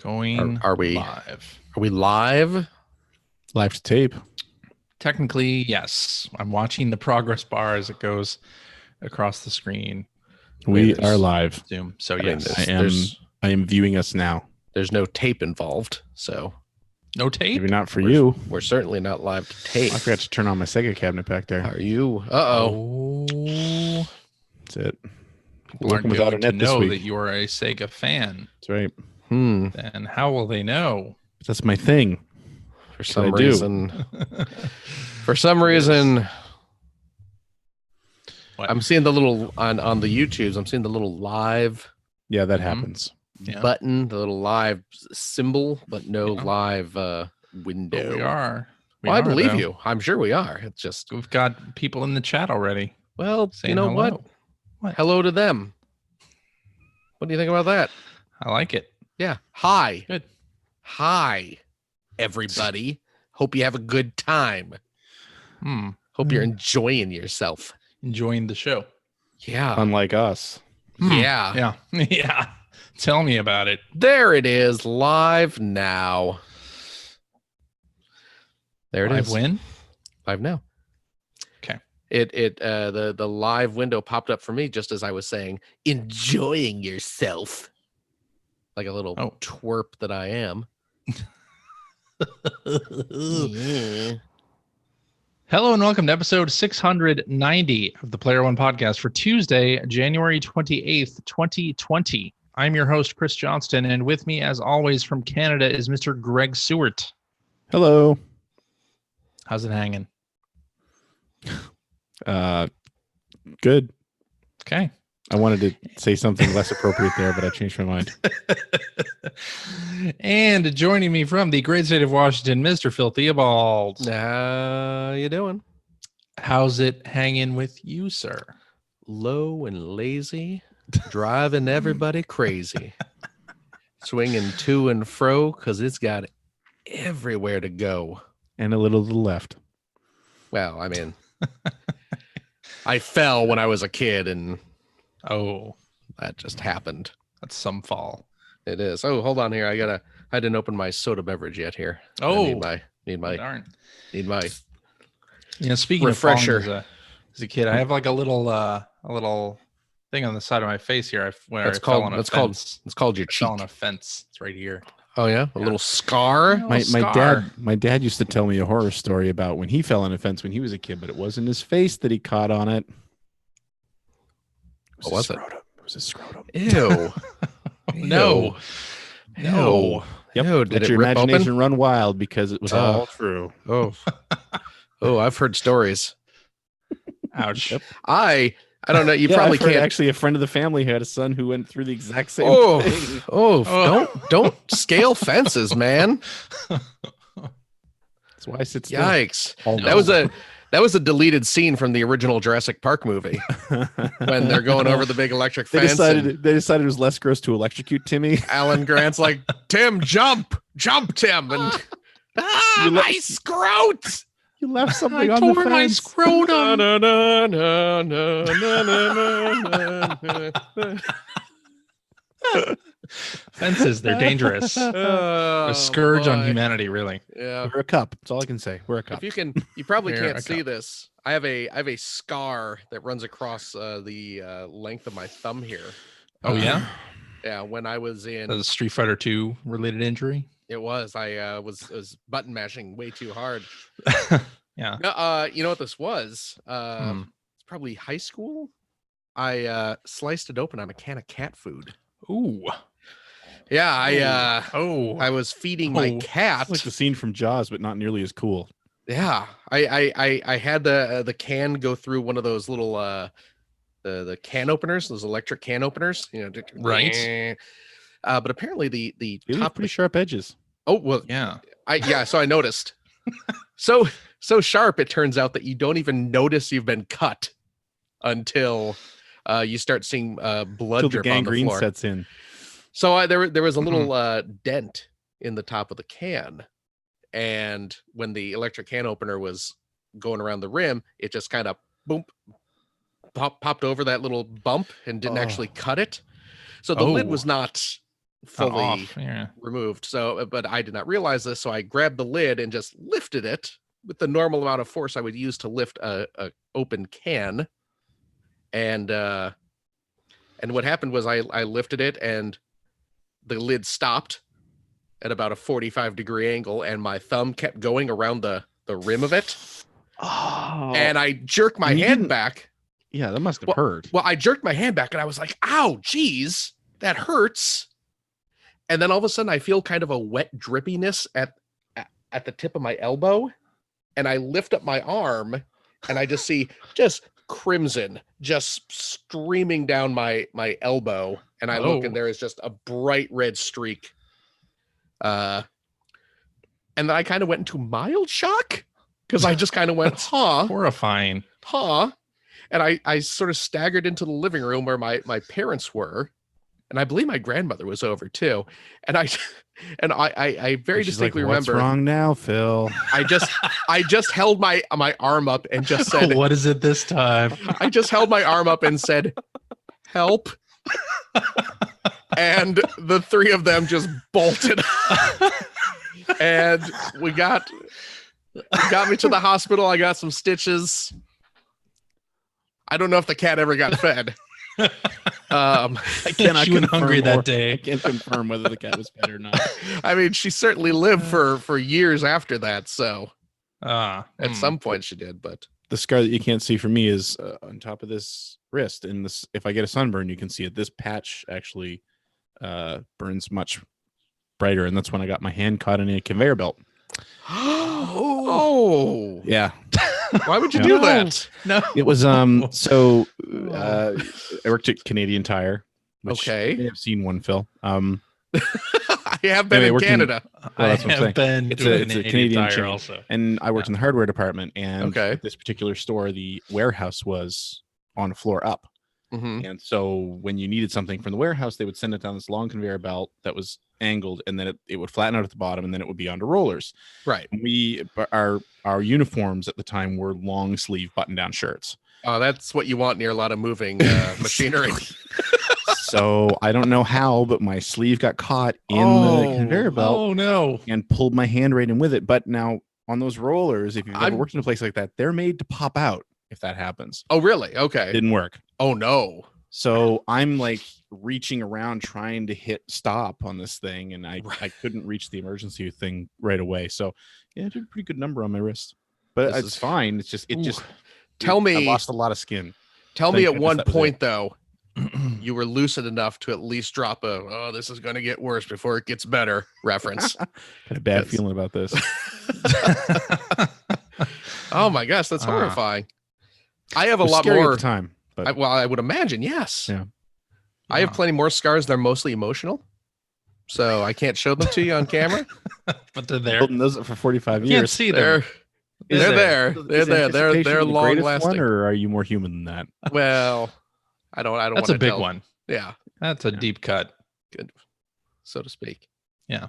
Going Are we live? Are we live? Live to tape. Technically, yes. I'm watching the progress bar as it goes across the screen. We there's- are live. Zoom. So I mean, yes, I am viewing us now. There's no tape involved, so no tape. Maybe not for you. we're certainly not live to tape. I forgot to turn on my Sega cabinet back there. Are you? Oh, That's it. people aren't Working without going a to net this know week. that you are a Sega fan. That's right. Then how will they know? That's my thing. For some I do. reason. For some reason, What? I'm seeing the little on the YouTubes. I'm seeing the little live Yeah, that Mhm. happens. Yeah. button, the little live symbol, but no Yeah. But live window. we are. We Well, I are, believe though. you. I'm sure we are. It's just, We've got people in the chat already well, saying you know hello. what? Hello to them. What do you think about that? I like it. Yeah. Hi. Good. Hi, everybody. Hope you have a good time. Hope you're enjoying yourself. Enjoying the show. Yeah. Unlike us. Yeah. Yeah. Yeah. Tell me about it. There it is, live now. There it Live is. win. Live now. Okay. The live window popped up for me just as I was saying, enjoying yourself. Like a little Oh. twerp that I am. Yeah. Hello and welcome to episode 690 of the Player One podcast for Tuesday, January 28th, 2020. I'm your host, Chris Johnston, and with me, as always, from Canada is Mr. Greg Seward. Hello. How's it hanging? Good. Okay. I wanted to say something less appropriate there, but I changed my mind. And joining me from the great state of Washington, Mr. Phil Theobald. How you doing? How's it hanging with you, sir? Low and lazy, driving everybody crazy. Swinging to and fro because it's got everywhere to go. And a little to the left. Well, I mean, I fell when I was a kid and Oh, that just happened. that's some fall. It is. Oh, hold on here. I didn't open my soda beverage yet here. I Oh, need my darn. need my Speaking refresher. of falling as a kid, I have like a little thing on the side of my face here where That's I fell called- on a that's called- fence. it's called your I fell cheek. on a fence. It's right here. Oh yeah, a little scar. Yeah. My scar. dad used to tell me a horror story about when he fell on a fence when he was a kid, but it wasn't his face that he caught on it. What was it? Scrotum. It was a scrotum. Ew. No. Ew. No. Yep. Ew, did Let it your rip imagination open? run wild because it was all true. Oh. Oh, I've heard stories. Ouch. Yep. I don't know. You Yeah, probably I've heard can't. actually a friend of the family had a son who went through the exact same Oh, thing. oh, don't scale fences, man. That's why I sit still. Yikes. All No. That was a deleted scene from the original Jurassic Park movie when they're going over the big electric They fence. and decided it was less gross to electrocute Timmy. Alan Grant's like, Tim, jump, Tim, and You let- my scrote. You left something I on the tore my fence. scrotum. Na, na, na, na, na, na, na, na. Fences, they're dangerous. Oh, A scourge on boy. humanity, really. Yeah. We're a cup. That's all I can say. We're a cup. If you probably Here, can't I see got- this. I have a scar that runs across the length of my thumb here. Oh, yeah? Yeah. When I was in, A Street Fighter 2 related injury? it was I was button mashing way too hard. Yeah. No, you know what this was? Hmm. It's probably high school. I sliced it open on a can of cat food. Ooh. Yeah, I was feeding my Oh. cat. It's like the scene from Jaws, but not nearly as cool. Yeah, I had the can go through one of those little the can openers, those electric can openers, you know. Right. But apparently the They leave top. pretty sharp edges. Oh well, Yeah. so I noticed. so sharp. It turns out that you don't even notice you've been cut until you start seeing blood Until the drip on the gangrene floor. sets in. So there was a little dent in the top of the can, and when the electric can opener was going around the rim, it just kind of boom, popped over that little bump and didn't actually cut it. So the lid Oh. was not fully Off, yeah. removed. So, but I did not realize this. So I grabbed the lid and just lifted it with the normal amount of force I would use to lift a open can. And what happened was I lifted it and the lid stopped at about a 45-degree angle, and my thumb kept going around the rim of it. Oh, And I jerked my hand back. yeah, that must have hurt. Well, I jerked my hand back and I was like, ow, geez, that hurts. And then all of a sudden I feel kind of a wet drippiness at the tip of my elbow. And I lift up my arm and I just see just crimson just streaming down my elbow. And I look and there is just a bright red streak. And then I kind of went into mild shock because I just kind of went, huh. Horrifying. And I sort of staggered into the living room where my parents were. And I believe my grandmother was over too. And I very distinctly remember. What's wrong now, Phil? I just held my arm up and just said, what is it this time? I just held my arm up and said, help. And the three of them just bolted. And got me to the hospital. I got some stitches. I don't know if the cat ever got fed. I cannot she went hungry that day. I can't confirm whether the cat was fed or not. I mean, she certainly lived for years after that. So at some point she did, but the scar that you can't see for me is on top of this wrist. And this, if I get a sunburn, you can see it. This patch actually burns much brighter, and that's when I got my hand caught in a conveyor belt. Oh, yeah. Why would you do that? No, it was so I worked at Canadian Tire. Which Okay. you may have seen one, Phil. I have been Anyway, in Canada. Well, that's what I'm saying. have been It's to a Canadian Tire chain. also. And I worked in the hardware department, and Okay. at this particular store, the warehouse was on a floor up. Mhm. And so when you needed something from the warehouse, they would send it down this long conveyor belt that was angled, and then it would flatten out at the bottom, and then it would be onto rollers. Right. Our uniforms at the time were long sleeve button down shirts. Oh, that's what you want near a lot of moving machinery. So I don't know how, but my sleeve got caught in the conveyor belt Oh no! and pulled my hand right in with it. But now on those rollers, if you've ever I'm- worked in a place like that, they're made to pop out if that happens. Oh, really? It Okay. didn't work. Oh, no. So I'm like reaching around trying to hit stop on this thing, and I couldn't reach the emergency thing right away. So yeah, I did a pretty good number on my wrist, but This it's is- fine. It's just Tell I me, lost a lot of skin. tell me Thank at one goodness that was point, though, you were lucid enough to at least drop this is going to get worse before it gets better reference. Had a bad Yes. feeling about this. Oh my gosh, that's horrifying. I have It a was lot scary more. at the time, but I would imagine, yes. Yeah. I have plenty more scars. They're mostly emotional, so I can't show them to you on camera. But they're there. holding those up for 45 You can't years. see them. They're there. Is They're there. anticipation They're the long greatest lasting. one, or are you more human than that? Well, I don't. That's a wanna big tell. one. Yeah, That's a deep cut. good, so to speak. Yeah.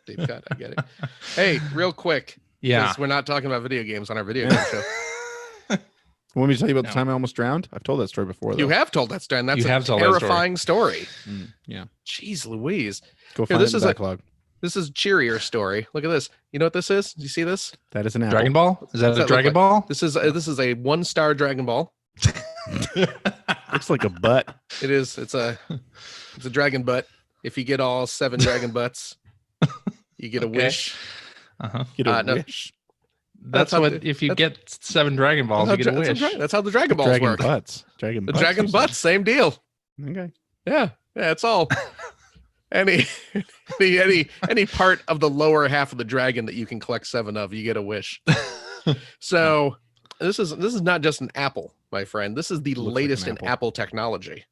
Deep cut. I get it. Hey, real quick. Yeah. 'Cause we're not talking about video games on our video game show. Want me to tell you about No. the time I almost drowned? I've told that story before. Though. You have told that story, and that's You a have told that story. terrifying story. Yeah. Jeez Louise. Go Here, find this the is a- backlog. This is cheerier story. Look at this. You know what this is? Do you see this? That is an apple. Dragon Ball? Is that What's a that Dragon look Ball? This is a 1-star Dragon Ball. Looks like a butt. It is. It's a dragon butt. If you get all 7 dragon butts, you get a Okay. wish. Uh-huh. Get a No. wish. That's how what. If you get 7 Dragon Balls, you get a wish. That's how the Dragon Balls Dragon work. butts. Dragon The butts. dragon you said. butts, same deal. Okay. Yeah, it's all any part of the lower half of the dragon that you can collect 7 of, you get a wish. So this is not just an apple, my friend. This is the Looks like latest an in apple. Apple technology.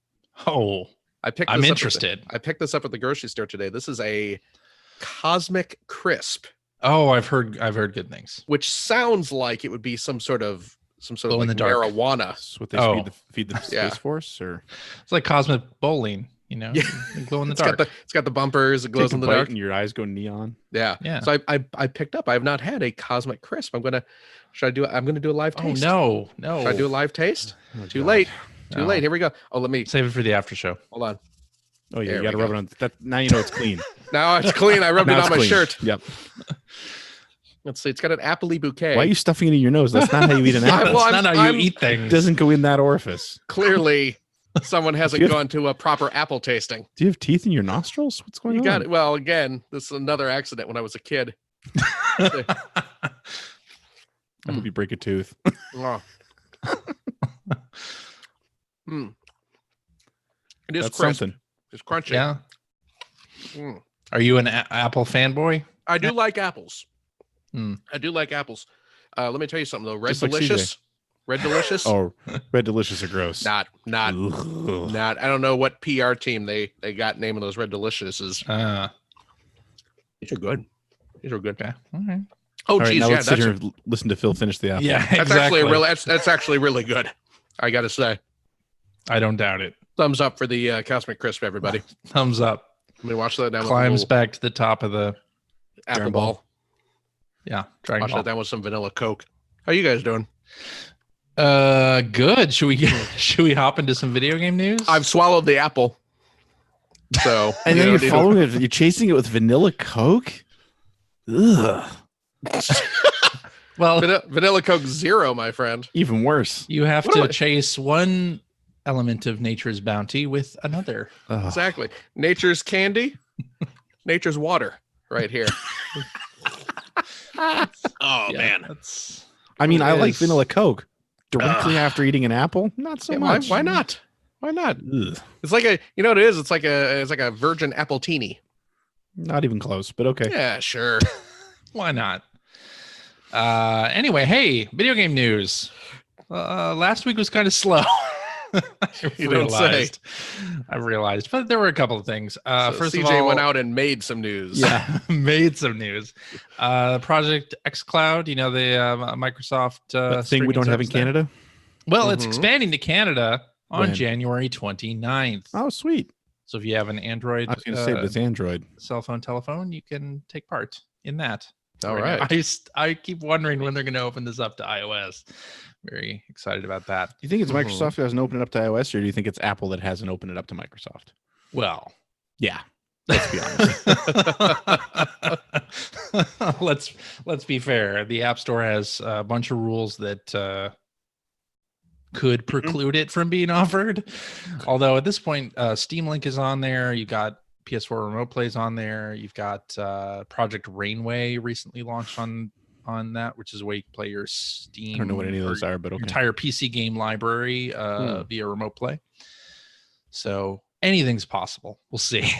Oh, I picked. I'm this up at the- interested. I picked this up at the grocery store today. This is a Cosmic Crisp, Oh, I've heard good things. which sounds like it would be some sort of Glow in like the dark. marijuana. That's what they Oh. feed the Space Yeah. Force, or It's like cosmic bowling, you know? Yeah. You glow in the It's dark. got the bumpers. It glows take a in the bite dark. and your eyes go neon. Yeah. Yeah. So I picked up. I have not had a Cosmic Crisp. I'm gonna do a live Oh taste. no. Should I do a live taste? Oh, Too God. late. Too No. late. Here we go. Oh, let me Save it for the after show. hold on. Oh yeah, There you got to we rub go. it on. That now you know it's clean. Now it's clean. I rubbed it Now on it's my clean. shirt. Yep. Let's see. It's got an appley bouquet. Why are you stuffing it in your nose? That's not how you eat an I- apple. well, That's not how you eat It things. doesn't go in that orifice. Clearly, someone hasn't Do you have- gone to a proper apple tasting. Do you have teeth in your nostrils? What's going You on? got it. Well, again, this is another accident when I was a kid. I hope you break a tooth. Oh. Mm. It is That's crisp. something. It's crunchy. Yeah. Mm. Are you an Apple fanboy? I do like apples. Hmm. I do like apples. Let me tell you something though. Red Just like Delicious. Red Delicious. Oh, Red Delicious are gross. Not. Ugh. I don't know what PR team they got naming those Red Deliciouses. These are good. These are good. Okay. All right. Oh, All right, geez, now yeah, let's sit that's, here and listen to Phil finish the apple. Yeah, that's exactly. actually a real. That's actually really good. I got to say, I don't doubt it. thumbs up for the Cosmic Crisp, everybody. Thumbs up. Let me watch that down. Climbs with back to the top of the apple Dragon ball. Ball. yeah. Dragon Watch Ball. that down with some vanilla Coke. How you guys doing? Good. Should we hop into some video game news? I've swallowed the apple. So And you then know, you're following it. You're chasing it with vanilla Coke. Ugh. well, vanilla Coke Zero, my friend. Even worse. you have What am to I- chase one element of nature's bounty with another. Ugh. Exactly. Nature's candy, nature's water, right here. Oh Yeah, man. that's I mean, I like is- vanilla Coke. Directly after eating an apple, not so Yeah, why, much. why not? Why not? Ugh. It's like you know what it is? It's like a virgin appletini. Not even close, but okay. Yeah, sure. why not. Anyway, hey, video game news. Last week was kind of slow. You don't say. I realized, but there were a couple of things. So First CJ of all, went out and made some news. Yeah. made some news. Project xCloud, you know, the Microsoft That thing we streaming don't have in service there. Canada. Well, it's Mhm. expanding to Canada on When? January 29th. Oh, sweet. So if you have an Android I was going to say, but it's Android. cell phone, telephone, you can take part in that. All now. right. I keep wondering when they're going to open this up to iOS. Very excited about that. Do you think it's Mhm. Microsoft who hasn't opened it up to iOS, or do you think it's Apple that hasn't opened it up to Microsoft? Well, Yeah. Let's be honest. let's be fair. The App Store has a bunch of rules that could preclude it from being offered. Although at this point, Steam Link is on there. You got PS4 Remote Plays on there. You've got Project Rainway recently launched on that, which is a way you can play your Steam. I don't know what any of those or are, but your okay. entire PC game library via Remote Play. So anything's possible. We'll see.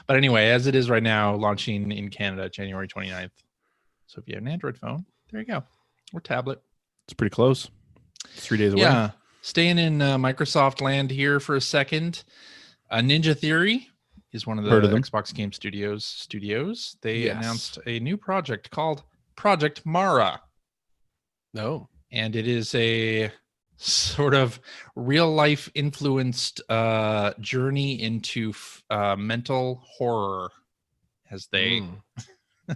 But anyway, as it is right now, launching in Canada January 29th. So if you have an Android phone, there you go. Or tablet. It's pretty close. It's 3 days away. Yeah. Staying in Microsoft land here for a second. Ninja Theory is one of the Heard of them. Xbox Game Studios. They Yes. announced a new project called Project Mara. No. And it is a sort of real life influenced journey into mental horror, as they Mm.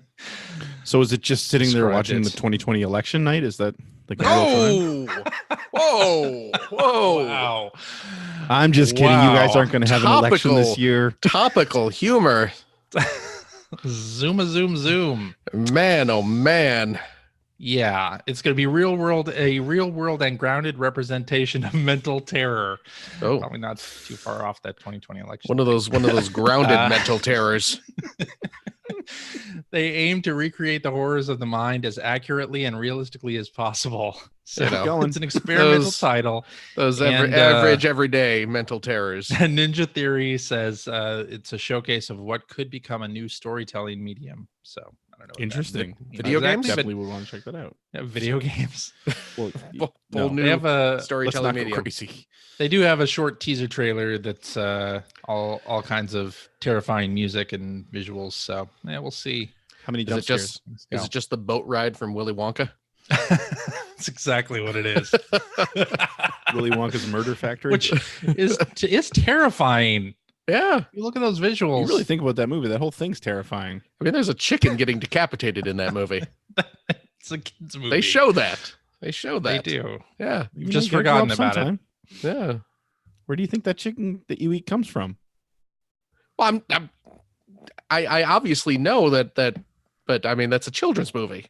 So is it just sitting there Described watching it. the 2020 election night? Is that like in real time? Oh, whoa. wow. I'm just kidding. You guys Wow. aren't going to have an election this Topical. year. Topical humor. Zoom a zoom. Man, oh man. Yeah, it's going to be a real world and grounded representation of mental terror. Oh, Probably not too far off that 2020 election. one of those grounded Uh, mental terrors. They aim to recreate the horrors of the mind as accurately and realistically as possible. So You know, it's an experimental those- title. Those And, average, everyday mental terrors. Ninja Theory says it's a showcase of what could become a new storytelling medium. So I don't know. what that Interesting. means Video exactly, games? but- Definitely would want to check that out. yeah, video games. Well, Bold no, new They have a let's storytelling not go medium. crazy. They do have a short teaser trailer that's all kinds of terrifying music and visuals. So yeah, we'll see. How many Is jump it just scares? is it just the boat ride from Willy Wonka? That's exactly what it is. Willy Wonka's Murder Factory? Which is terrifying. Yeah. You look at those visuals. you really think about that movie? That whole thing's terrifying. I mean, there's a chicken getting decapitated in that movie. it's a kids movie. They show that. They show They that. do. Yeah. You've just You gotta grow forgotten up about it. sometime. Yeah. Where do you think that chicken that you eat comes from? I obviously know that, but I mean, that's a children's movie,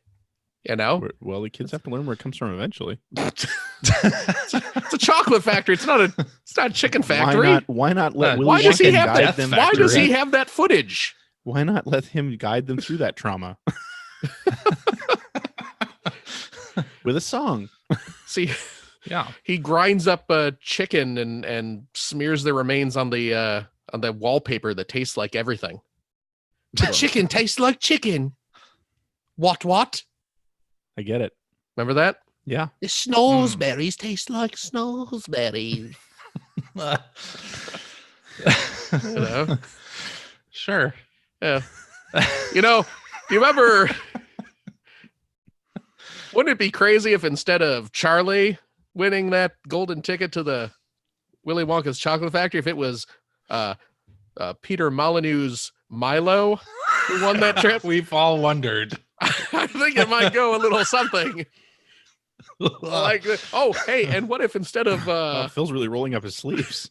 you know? Well, the kids have to learn where it comes from eventually. It's a chocolate factory. It's not a chicken factory. Why not let Willy Why does he Wonka have guide that? them? Why does he through have that footage? Why not let him guide them through that trauma with a song? See, Yeah. he grinds up a chicken and smears the remains on the wallpaper that tastes like everything. The chicken tastes like chicken. What? I get it. Remember that? Yeah. The snowsberries taste like snowsberries. You know? Sure. Yeah. You know, do you remember? Wouldn't it be crazy if instead of Charlie winning that golden ticket to the Willy Wonka's chocolate factory, if it was Peter Molyneux's Milo who won that trip? We've all wondered. I think it might go a little something like, oh, hey, and what if instead of Phil's really rolling up his sleeves.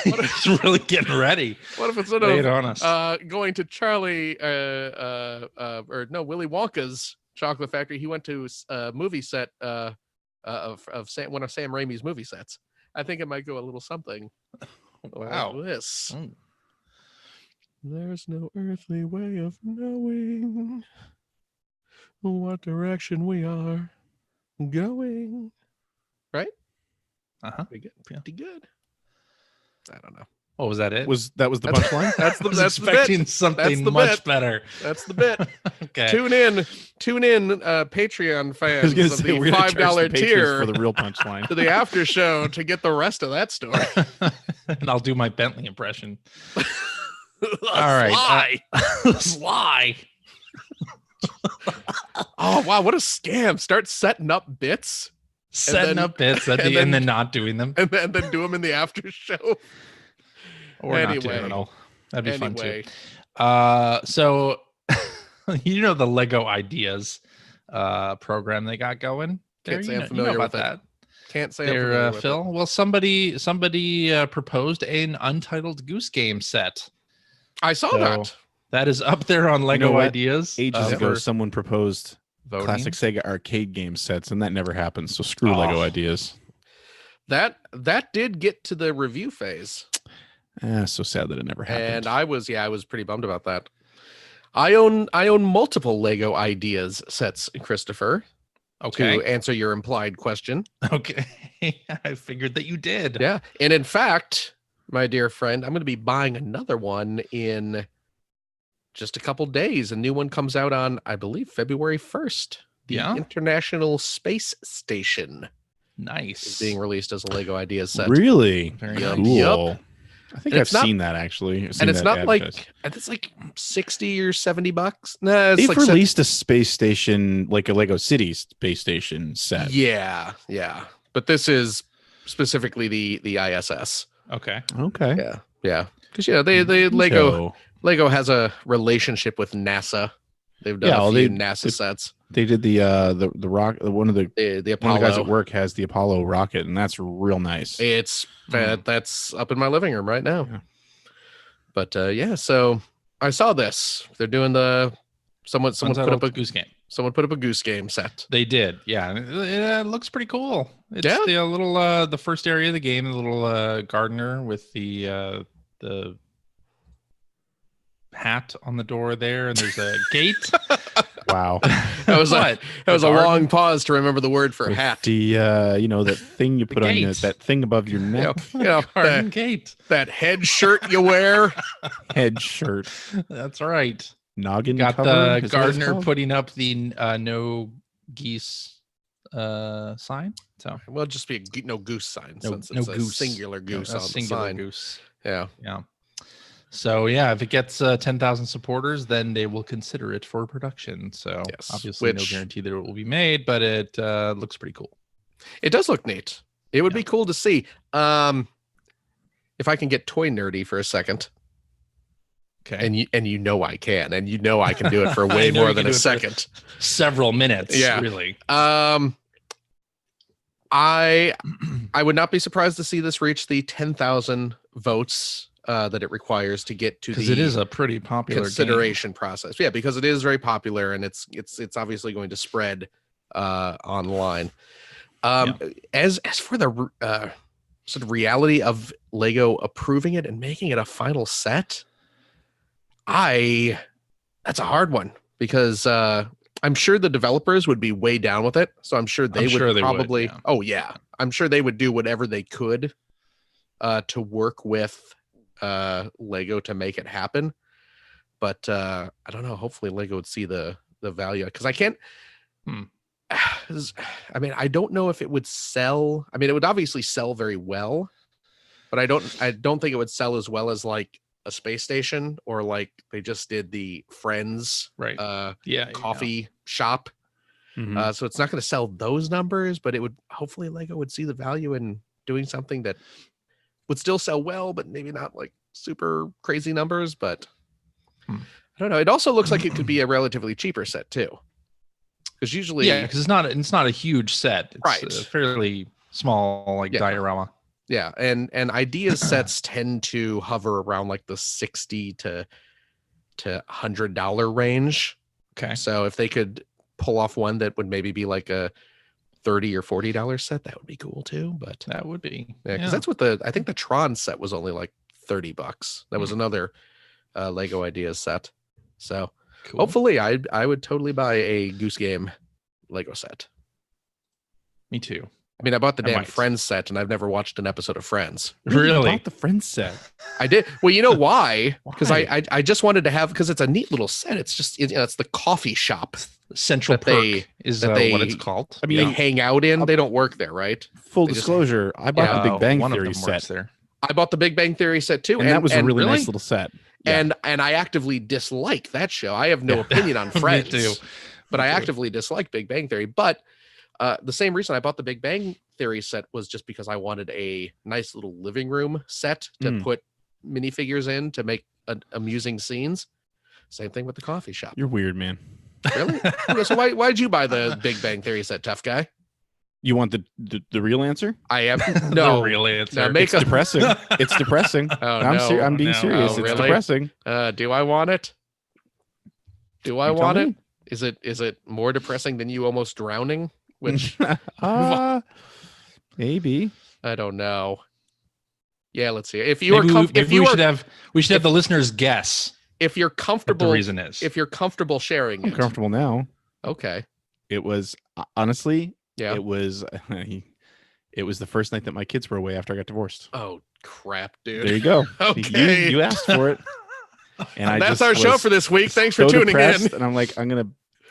He's really getting ready. what if instead Lay it of on us. going to Charlie or no, Willy Wonka's chocolate factory, he went to a movie set of one of Sam Raimi's movie sets. I think it might go a little something. Wow. Like this. Mm. There's no earthly way of knowing what direction we are going. Right? Uh-huh. Pretty good. Yeah. Pretty good. I don't know. What was that? It That was the punchline? That's the I was that's the expecting bit. something That's the much bit. better. That's the bit. Okay. Tune in, Patreon I was fans gonna of say the we're gonna charge $5 the patrons tier for the real punchline. to the after show to get the rest of that story. And I'll do my Bentley impression. All right, Sly. Oh wow, what a scam! Start setting up bits Setting then- up bits at and the end then- and not doing them. and then do them in the after show. Or not anyway. doing them at all. That'd be fun too. Anyway, So you know the Lego Ideas program they got going there. Can't say You I'm know familiar about with it. that. can't say I'm There, familiar with Phil. Well, somebody proposed an Untitled Goose Game set. it. I saw So, that. That is up there on Lego what? Ideas. Ages ago, for someone proposed voting. classic Sega arcade game sets, and that never happened. So screw Oh. Lego Ideas. That did get to the review phase. So sad that it never happened. And I was pretty bummed about that. I own multiple Lego Ideas sets, Christopher, Okay. to answer your implied question. Okay. I figured that you did. Yeah. And in fact, my dear friend, I'm going to be buying another one in just a couple days. A new one comes out on, I believe, February 1st. The Yeah. International Space Station Nice. is being released as a Lego Ideas set. Really Very Yup. nice. cool. I think And I've it's not- seen that actually. I've seen And it's that not advertised. like, and it's like 60 or 70 bucks. No, it's They've like released a space station, like a Lego City space station set. Yeah. But this is specifically the ISS. Okay. Okay. Yeah. Because they Lego has a relationship with NASA. They've done Yeah, a well, few they- NASA sets. They did the rock. One of the The one Apollo. of the guys at work has the Apollo rocket, and that's real nice. It's that's up in my living room right now. Yeah. But yeah, so I saw this. They're doing someone put Untitled up a Goose Game. Goose game set. They did. Yeah. And it looks pretty cool. It's Yeah. the little the first area of the game, the little gardener with the hat on the door there, and there's a gate. Wow. That was What? that was a garden? long pause to remember the word for With hat. the that thing you put on your, gate. that thing above your You neck, know, Garden gate. that head shirt you wear. head shirt, That's right. noggin. Got cover, the is that what it's gardener called? putting up the no geese sign. So Well, just be a no goose sign No- since no it's a goose. singular goose a on the singular sign. goose. Yeah. Yeah. So yeah, if it gets 10,000 supporters, then they will consider it for production. So Yes, obviously no which- guarantee that it will be made, but it looks pretty cool. It does look neat. It would Yeah. be cool to see. If I can get toy nerdy for a second, Okay. and you know I can, and you know I can do it for I way know more you than can a do it for- second. Several minutes. Yeah. Really. I would not be surprised to see this reach the 10,000 votes that it requires to get to Because the it is a pretty popular consideration process. Yeah, because it is very popular and it's obviously going to spread online. As for the sort of reality of Lego approving it and making it a final set, that's a hard one because I'm sure the developers would be way down with it. So I'm sure they would probably. Yeah. Oh yeah, I'm sure they would do whatever they could to work with Lego to make it happen. But I don't know. Hopefully, Lego would see the value because I can't. I mean, I don't know if it would sell. I mean, it would obviously sell very well, but I don't think it would sell as well as like a space station or like they just did the Friends coffee shop. Mhm. So it's not going to sell those numbers, but it would hopefully Lego would see the value in doing something that would still sell well, but maybe not like super crazy numbers. But I don't know. It also looks like it could be a relatively cheaper set too. Because usually, because it's not a huge set. It's Right. a fairly small diorama. Yeah, and ideas sets tend to hover around like the $60 to $100 range. Okay. So if they could pull off one that would maybe be like a $30 or $40 set, that would be cool too. But That would be. because that's what I think the Tron set was only like $30. That was another Lego Ideas set. So Cool. hopefully I would totally buy a Goose Game Lego set. Me too. I mean, I bought the I damn might. Friends set, and I've never watched an episode of Friends. You Really? bought the Friends set. I did. Well, you know why? Because Why? I just wanted to have because it's a neat little set. It's just it's the coffee shop Central that Perk they- is that what they- it's called. I they mean, hang out in. They don't work there, right? full they just- disclosure, I bought the Big Bang one Theory of them works set, there. I bought the Big Bang Theory set too, and that was a really really? nice little set. Yeah. and I actively dislike that show. I have no Yeah. opinion on Me Friends, too. but Me I too. actively dislike Big Bang Theory. But the same reason I bought the Big Bang Theory set was just because I wanted a nice little living room set to Mm. put minifigures in to make amusing scenes. Same thing with the coffee shop. You're weird, man. Really? So why'd you buy the Big Bang Theory set, tough guy? You want the real answer? I am The no. real answer. Now make It's depressing. It's depressing. Oh, I'm no. I'm being No. serious. Oh, It's really? depressing. Do I want it? Do I You tell want me. it? Is it more depressing than you almost drowning? Which Maybe. I don't know. Yeah, let's see. If you are Maybe we should have the listeners guess if you're what the comfortable reason is. if you're comfortable sharing I'm it. comfortable now. Okay. It was honestly, Yeah. it was the first night that my kids were away after I got divorced. Oh crap, dude. There you go. Okay. You asked for it. And I That's just our show was for this week. Thanks so for tuning depressed, in. And I'm like, I'm gonna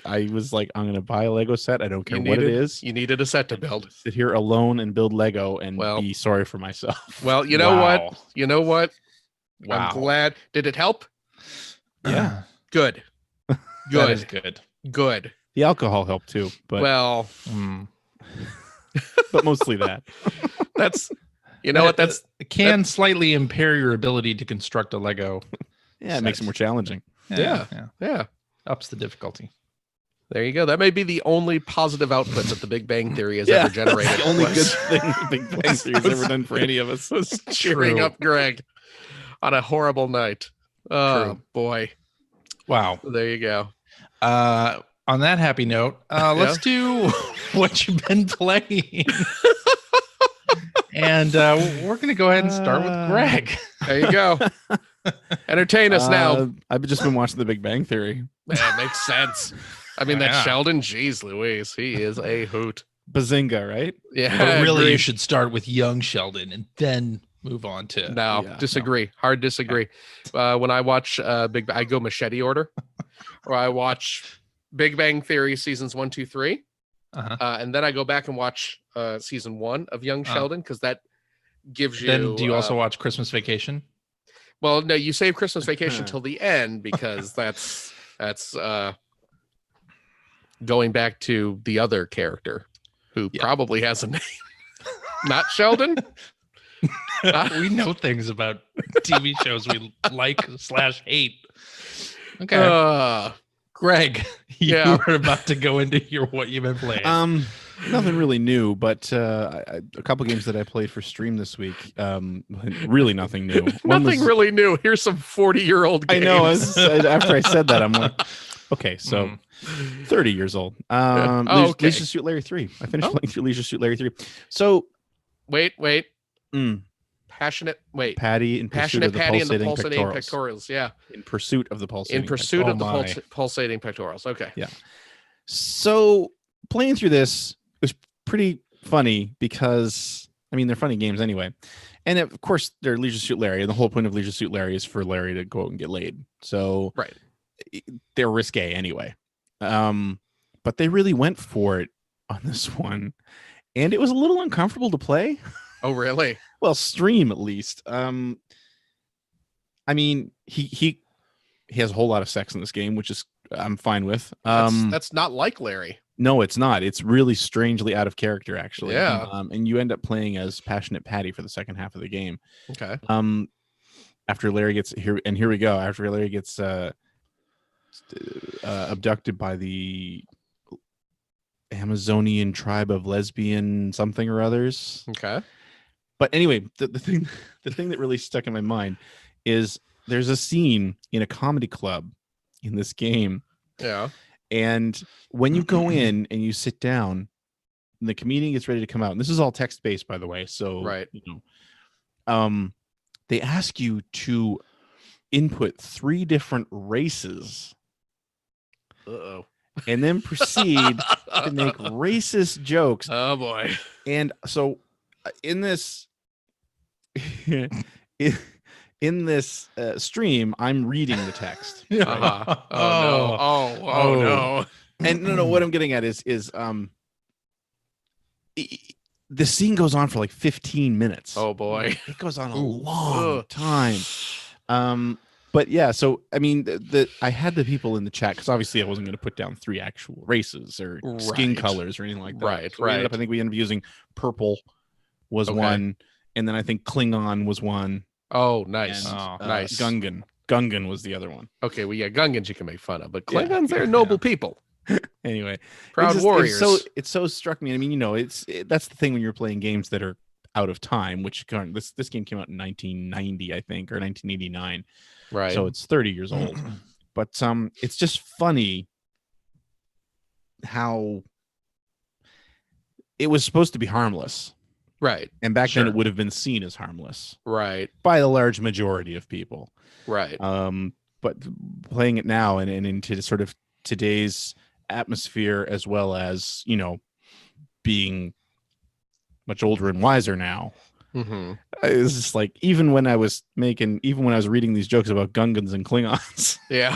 buy a Lego set. I don't care what it is. You needed a set to build. Sit here alone and build Lego and Well- be sorry for myself. Well, you know Wow. what? You know what? Wow. I'm glad. Did it help? Yeah. Good. That is Good. good. Good. The alcohol helped too, but Well, but mostly that. that's you know what? That's It can slightly impair your ability to construct a Lego. Yeah, it makes it more challenging. Yeah. yeah. Ups the difficulty. There you go. That may be the only positive output that the Big Bang Theory has ever generated. The only good was- thing Big Bang Theory's ever done for any of us. was cheering True. up Greg on a horrible night. Oh True. boy. Wow. There you go. On that happy note, let's do what you've been playing. And we're going to go ahead and start with Greg. There you go. Entertain us now. I've just been watching The Big Bang Theory. Man, makes sense. I mean, that Yeah. Sheldon, geez Louise, he is a hoot. Bazinga, right? Yeah. But really, agreed. you should start with young Sheldon and then move on to. No, Yeah, disagree. Hard disagree. When I watch I go machete order, or I watch Big Bang Theory seasons 1, 2, 3, Uh-huh. and then I go back and watch season 1 of Young Sheldon because that gives you. Then do you also watch Christmas Vacation? Well, no, you save Christmas Vacation Uh-huh. till the end because that's going back to the other character who Yeah. probably has a name. Not Sheldon. We know things about TV shows we like/hate. Okay. Uh, Greg, you yeah. were about to go into what you've been playing. Nothing really new, but a couple games that I played for stream this week. Really nothing new. One Nothing was- really new. Here's some 40-year-old I games. know. After I said that, I'm like, okay, so 30 years old. Oh, okay. Leisure Suit Larry 3. I finished Oh. playing through Leisure Suit Larry 3. So, Wait. mm, Passionate. Wait. Patty in pursuit Passionate of the Patty and the pulsating pulsating pectorals. pectorals. Yeah. In pursuit of the pulsating. In pursuit of the my. pulsating pectorals. Okay. Yeah. So playing through this was pretty funny because they're funny games anyway, and of course they're Leisure Suit Larry, and the whole point of Leisure Suit Larry is for Larry to go out and get laid. So Right. they're risque anyway. But they really went for it on this one, and it was a little uncomfortable to play. Oh, really? Well, stream at least. He has a whole lot of sex in this game, which is I'm fine with. That's not like Larry. No, it's not. It's really strangely out of character, actually. Yeah. And you end up playing as Passionate Patty for the second half of the game. Okay. After Larry gets here, and here we go. After Larry gets abducted by the Amazonian tribe of lesbian something or others. Okay. But anyway, the thing that really stuck in my mind is there's a scene in a comedy club in this game. Yeah. And when you go in and you sit down, the comedian gets ready to come out. And this is all text-based, by the way. So, Right. They ask you to input 3 different races Uh-oh. and then proceed to make racist jokes. Oh, boy. And so in this in this stream, I'm reading the text. Uh-huh. Oh, no. Oh, no. And no, what I'm getting at is the scene goes on for like 15 minutes. Oh, boy. It goes on a Ooh. long Ugh. time. But yeah, so I had the people in the chat because obviously I wasn't going to put down 3 actual races or skin Right. colors or anything like that. Right, So we ended right. up, I think we ended up using purple was Okay. one, and then I think Klingon was one. Oh, nice. And, Nice. Gungan was the other one. Okay, well, yeah, Gungans you can make fun of, but Yeah. Klingons, they're noble people. Anyway, Proud warriors. It so struck me. That's the thing when you're playing games that are out of time, which this game came out in 1990, I think, or 1989. Right. So it's 30 years old. But it's just funny how it was supposed to be harmless. Right. And back Sure. then it would have been seen as harmless Right. by the large majority of people. Right. But playing it now and into sort of today's atmosphere, as well as, being much older and wiser now, Mm-hmm. it's just like, even when I was reading these jokes about Gungans and Klingons, Yeah.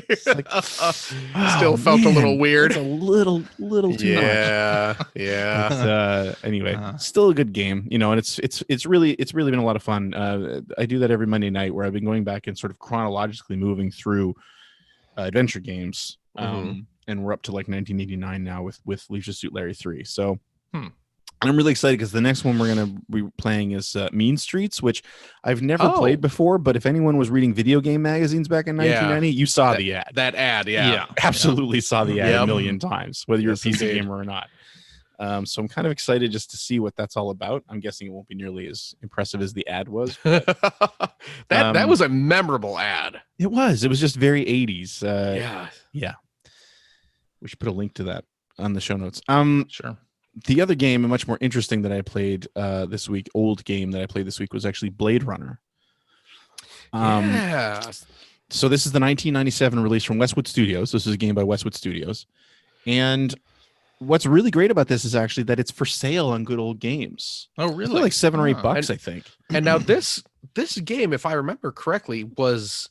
it's like, Still felt a little weird. It's a little too much. Yeah. Yeah. But, anyway, Uh-huh. still a good game, and it's really been a lot of fun. I do that every Monday night where I've been going back and sort of chronologically moving through adventure games. Mhm. And we're up to like 1989 now with Leisure Suit Larry 3. So Hmm. and I'm really excited because the next one we're going to be playing is Mean Streets, which I've never Oh. played before. But if anyone was reading video game magazines back in 1990, you saw the ad. That ad. Yeah. Absolutely saw the ad Yep. a million times, whether you're Yes, a PC indeed. gamer or not. So I'm kind of excited just to see what that's all about. I'm guessing it won't be nearly as impressive as the ad was. that was a memorable ad. It was just very 80s. Yeah. We should put a link to that on the show notes. Sure. The other game, a much more interesting that I played this week, old game that I played this week, was actually Blade Runner. Yeah. So this is the 1997 release from Westwood Studios. This is a game by Westwood Studios. And what's really great about this is actually that it's for sale on Good Old Games. Oh, It's really? like $7 or $8, Huh. I think. And now this game, if I remember correctly, was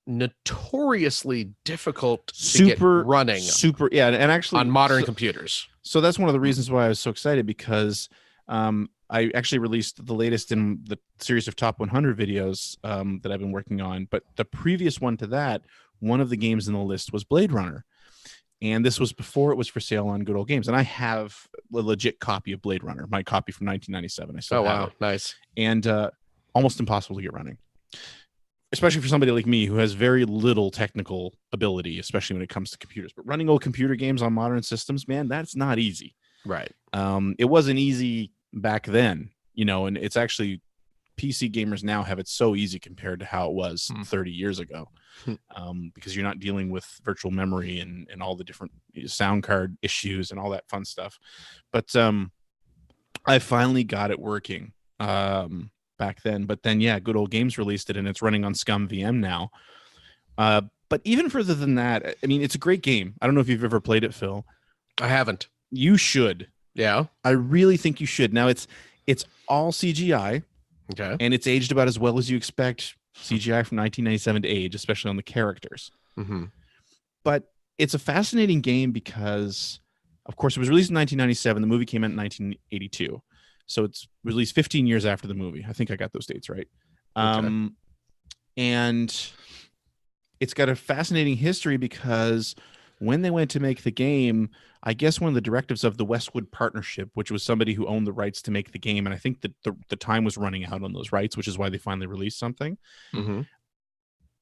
notoriously difficult to get running Super, yeah. And actually, on modern computers. So that's one of the reasons why I was so excited, because I actually released the latest in the series of top 100 videos that I've been working on. But the previous one to that, one of the games in the list was Blade Runner. And this was before it was for sale on Good Old Games. And I have a legit copy of Blade Runner, my copy from 1997. I still Oh, have wow. it. Nice. And almost impossible to get running, especially for somebody like me who has very little technical ability, especially when it comes to computers. But running old computer games on modern systems, man, that's not easy. Right. It wasn't easy back then, and it's actually PC gamers now have it so easy compared to how it was 30 years ago, because you're not dealing with virtual memory and all the different sound card issues and all that fun stuff. But I finally got it working back then. But then, yeah, Good Old Games released it, and it's running on Scum VM now. But even further than that, I mean, it's a great game. I don't know if you've ever played it, Phil. I haven't. You should. Yeah. I really think you should. Now, it's all CGI. Okay. And it's aged about as well as you expect CGI from 1997 to age, especially on the characters. Mm-hmm. But it's a fascinating game because, of course, it was released in 1997. The movie came out in 1982. So it's released 15 years after the movie. I think I got those dates right. Okay. And it's got a fascinating history because when they went to make the game, I guess one of the directives of the Westwood Partnership, which was somebody who owned the rights to make the game, and I think that the time was running out on those rights, which is why they finally released something. Mm-hmm.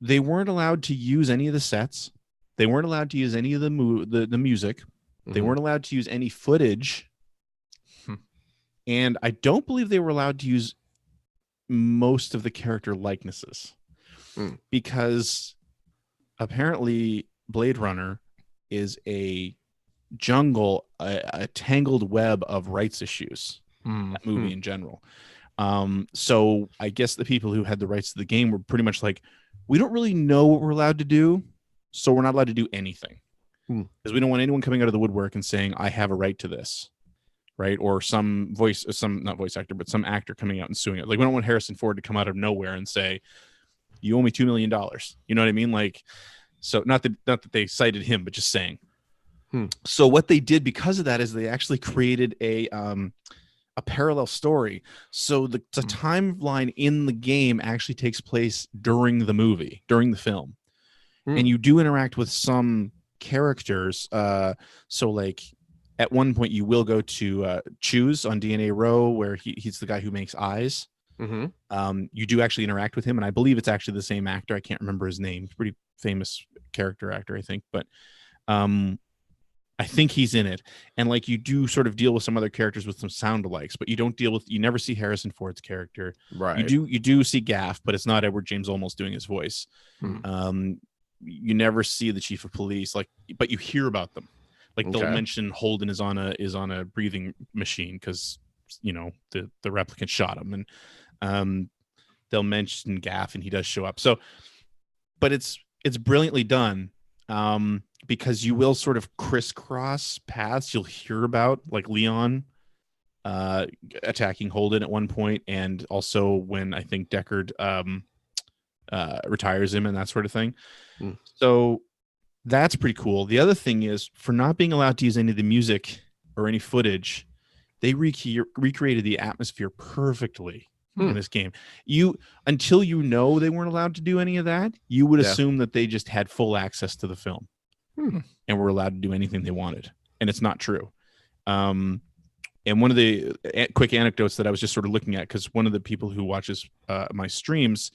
They weren't allowed to use any of the sets. They weren't allowed to use any of the music. Mm-hmm. They weren't allowed to use any footage. And I don't believe they were allowed to use most of the character likenesses because apparently Blade Runner is a jungle, a tangled web of rights issues, that movie in general. So I guess the people who had the rights to the game were pretty much like, we don't really know what we're allowed to do, so we're not allowed to do anything because we don't want anyone coming out of the woodwork and saying, I have a right to this, right? Or some not voice actor, but some actor coming out and suing it. Like, we don't want Harrison Ford to come out of nowhere and say, you owe me $2 million. You know what I mean? Like, so not that they cited him, but just saying. So what they did because of that is they actually created a parallel story. So the timeline in the game actually takes place during the movie, during the film. And you do interact with some characters. So like at one point you will go to Choose on DNA Row, where he's the guy who makes eyes. You do actually interact with him, and I believe it's actually the same actor. I can't remember his name. He's a pretty famous character actor, I think. But I think he's in it. And like, you do sort of deal with some other characters with some sound alikes, but you never see Harrison Ford's character. Right. You do see Gaff, but it's not Edward James Olmos doing his voice. You never see the chief of police, but you hear about them. Like, they'll mention Holden is on a breathing machine because the replicant shot him, and they'll mention Gaff, and he does show up. So, but it's brilliantly done. Because you will sort of crisscross paths. You'll hear about like Leon attacking Holden at one point, and also when I think Deckard retires him and that sort of thing. So that's pretty cool. The other thing is, for not being allowed to use any of the music or any footage, they recreated the atmosphere perfectly in this game. Until they weren't allowed to do any of that, you would assume that they just had full access to the film and were allowed to do anything they wanted. And it's not true. And one of the quick anecdotes that I was just sort of looking at, because one of the people who watches my streams,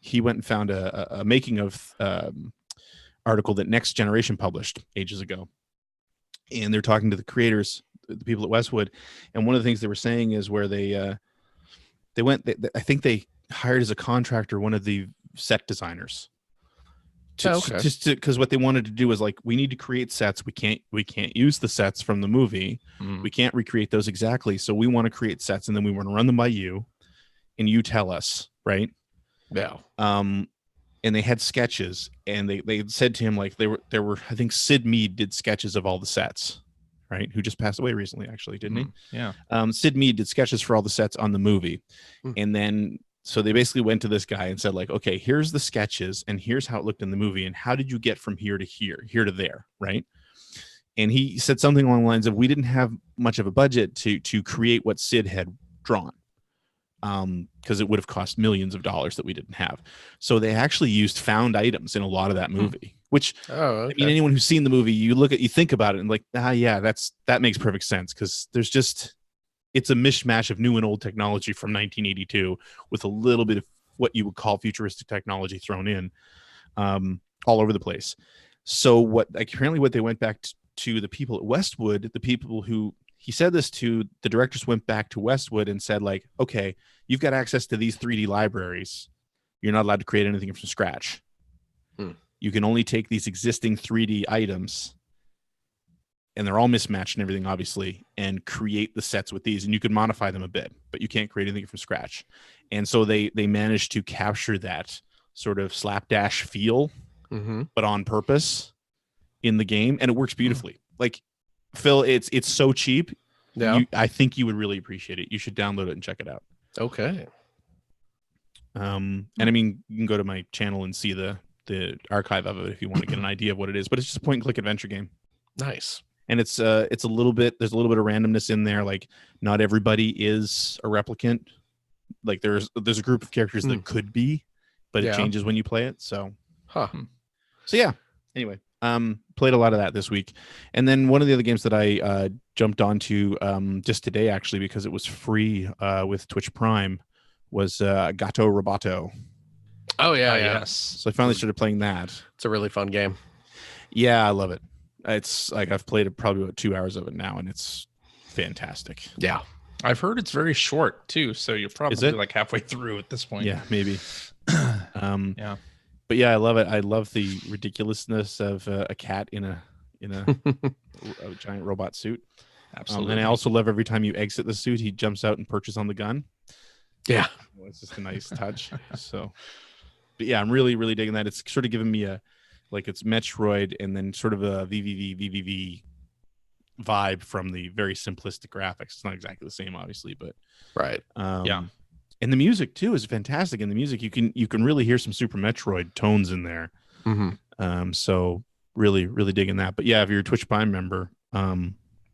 he went and found a making of article that Next Generation published ages ago. And they're talking to the creators, the people at Westwood. And one of the things they were saying is where they I think they hired as a contractor one of the set designers. Just because what they wanted to do was like, we need to create sets. We can't use the sets from the movie. We can't recreate those exactly. So we want to create sets, and then we want to run them by you, and you tell us, right? Yeah. And they had sketches, and they said to him, like, there were I think Sid Mead did sketches of all the sets, right? Who just passed away recently, actually, didn't he? Yeah. Sid Mead did sketches for all the sets on the movie, and then. So they basically went to this guy and said, like, okay, here's the sketches and here's how it looked in the movie. And how did you get from here to there? Right. And he said something along the lines of, we didn't have much of a budget to create what Sid had drawn. Because it would have cost millions of dollars that we didn't have. So they actually used found items in a lot of that movie, which, I mean, anyone who's seen the movie, you think about it and like, yeah, that makes perfect sense. Cause it's a mishmash of new and old technology from 1982 with a little bit of what you would call futuristic technology thrown in all over the place. So what they went back to the people at Westwood, the people who he said this to, the directors went back to Westwood and said, like, okay, you've got access to these 3D libraries. You're not allowed to create anything from scratch. You can only take these existing 3D items, and they're all mismatched and everything, obviously, and create the sets with these. And you can modify them a bit, but you can't create anything from scratch. And so they managed to capture that sort of slapdash feel, but on purpose in the game, and it works beautifully. Like, Phil, it's so cheap. Yeah, I think you would really appreciate it. You should download it and check it out. okay. And I mean, you can go to my channel and see the archive of it if you want to get an idea of what it is. But it's just a point and click adventure game, Nice. and it's a little bit. There's a little bit of randomness in there. Like, not everybody is a replicant. Like, there's a group of characters that could be, but it changes when you play it. So yeah. Anyway, played a lot of that this week. And then one of the other games that I jumped onto just today, actually, because it was free with Twitch Prime, was Gato Roboto. Oh yeah, Yes. So I finally started playing that. It's a really fun game. Yeah, I love it. It's like I've played probably about 2 hours of it now, and it's fantastic. Yeah. I've heard it's very short too, so you're probably it? like halfway through at this point. Yeah, maybe. Yeah. But yeah, I love it. I love the ridiculousness of a cat in a giant robot suit. Absolutely. And I also love every time you exit the suit, he jumps out and perches on the gun. Yeah. It's just a nice touch. So, but yeah, I'm really, really digging that. It's sort of giving me it's Metroid and then sort of a VVV vibe from the very simplistic graphics. It's not exactly the same, obviously, but Right. Yeah. And the music too is fantastic. In the music, you can really hear some Super Metroid tones in there. So really, really digging that. But yeah, if you're a Twitch Prime member,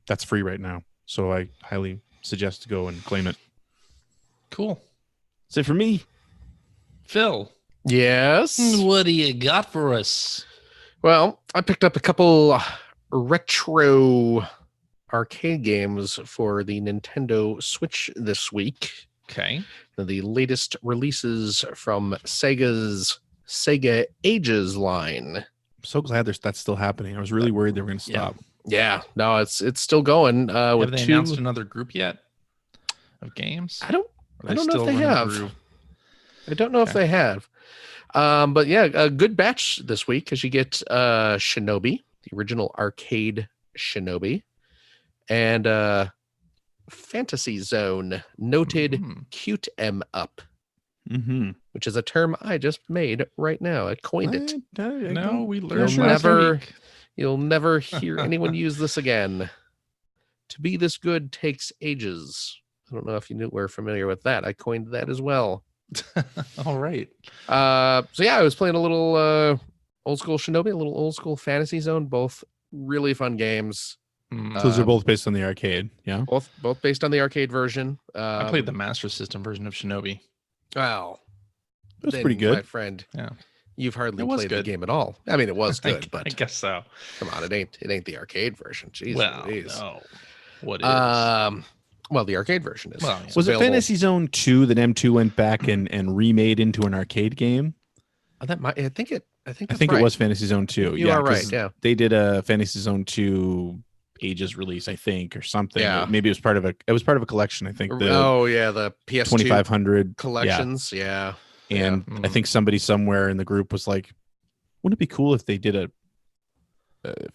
that's free right now. So I highly suggest to go and claim it. Cool. That's it for me. Phil, Yes. what do you got for us? Well, I picked up a couple retro arcade games for the Nintendo Switch this week. Okay. The latest releases from Sega's Sega Ages line. I'm so glad that's still happening. I was really worried they were going to stop. Yeah, no, it's still going. Have with they announced another group yet of games? I don't Or are know if still they running have. through? I don't know if they have. But yeah, a good batch this week because you get Shinobi, the original arcade Shinobi, and Fantasy Zone, noted cute M up, which is a term I just made right now. I coined it. No, we You'll learned never, you'll never hear anyone use this again. To be this good takes ages. I don't know if you were familiar with that. I coined that as well. All right. So yeah, I was playing a little old school Shinobi, a little old school Fantasy Zone, both really fun games. So those are both based on the arcade, yeah? Both based on the arcade version. I played the Master System version of Shinobi. Well, It was then, pretty good. my friend. Yeah. You've hardly It was played the good. game at all. I mean, it was good, but I guess so. come on, it ain't the arcade version. Jeez, Well, Louise. no. What is? Well, the arcade version is. Well, yeah. Was it available. Fantasy Zone 2 that M2 went back and remade into an arcade game? That might. I think I that's think right. it was Fantasy Zone 2. You are right. Yeah. They did a Fantasy Zone 2 Ages release, I think, or something. Yeah. Maybe it was part of a collection, I think. The Oh yeah, the PS2 2500 collections. Yeah. And Yeah. I think somebody somewhere in the group was like, wouldn't it be cool if they did a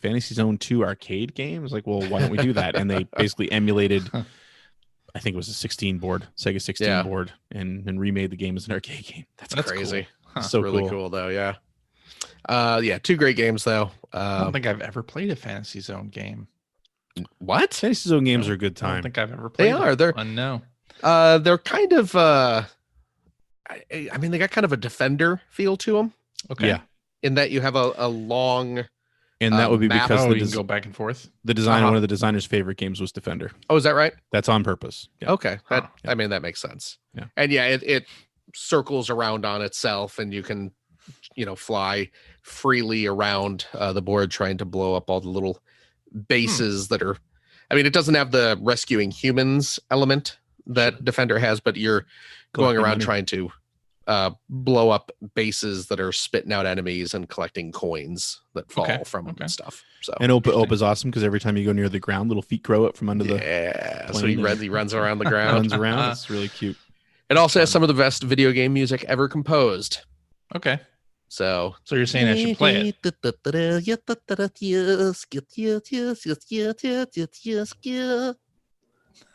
Fantasy Zone 2 arcade game? I was like, well, why don't we do that? And they basically emulated, I think it was a 16 board, Sega 16 board, and remade the game as an arcade game. That's That's crazy. cool. Huh. So really cool though. Yeah. Yeah. Two great games though. I don't think I've ever played a Fantasy Zone game. What? Fantasy Zone games No, are a good I don't time. think I've ever played. They are. They're one. No. they're kind of I mean they got kind of a Defender feel to them Okay. Yeah. in that you have a long. And that would be map. because Oh, the, you can go back and forth. the designer, Uh-huh. one of the designer's favorite games was Defender. Oh, is that right? That's on purpose. Yeah. Okay. That Huh. I mean that makes sense. Yeah. And yeah, it circles around on itself, and you can fly freely around the board trying to blow up all the little bases that are. I mean, it doesn't have the rescuing humans element that Defender has, but you're going Collecting around money. trying to blow up bases that are spitting out enemies and collecting coins that fall from stuff. So And Opa is awesome because every time you go near the ground, little feet grow up from under the so he runs around the ground. runs around. It's really cute. It also has some of the best video game music ever composed. Okay. So you're saying I should play it?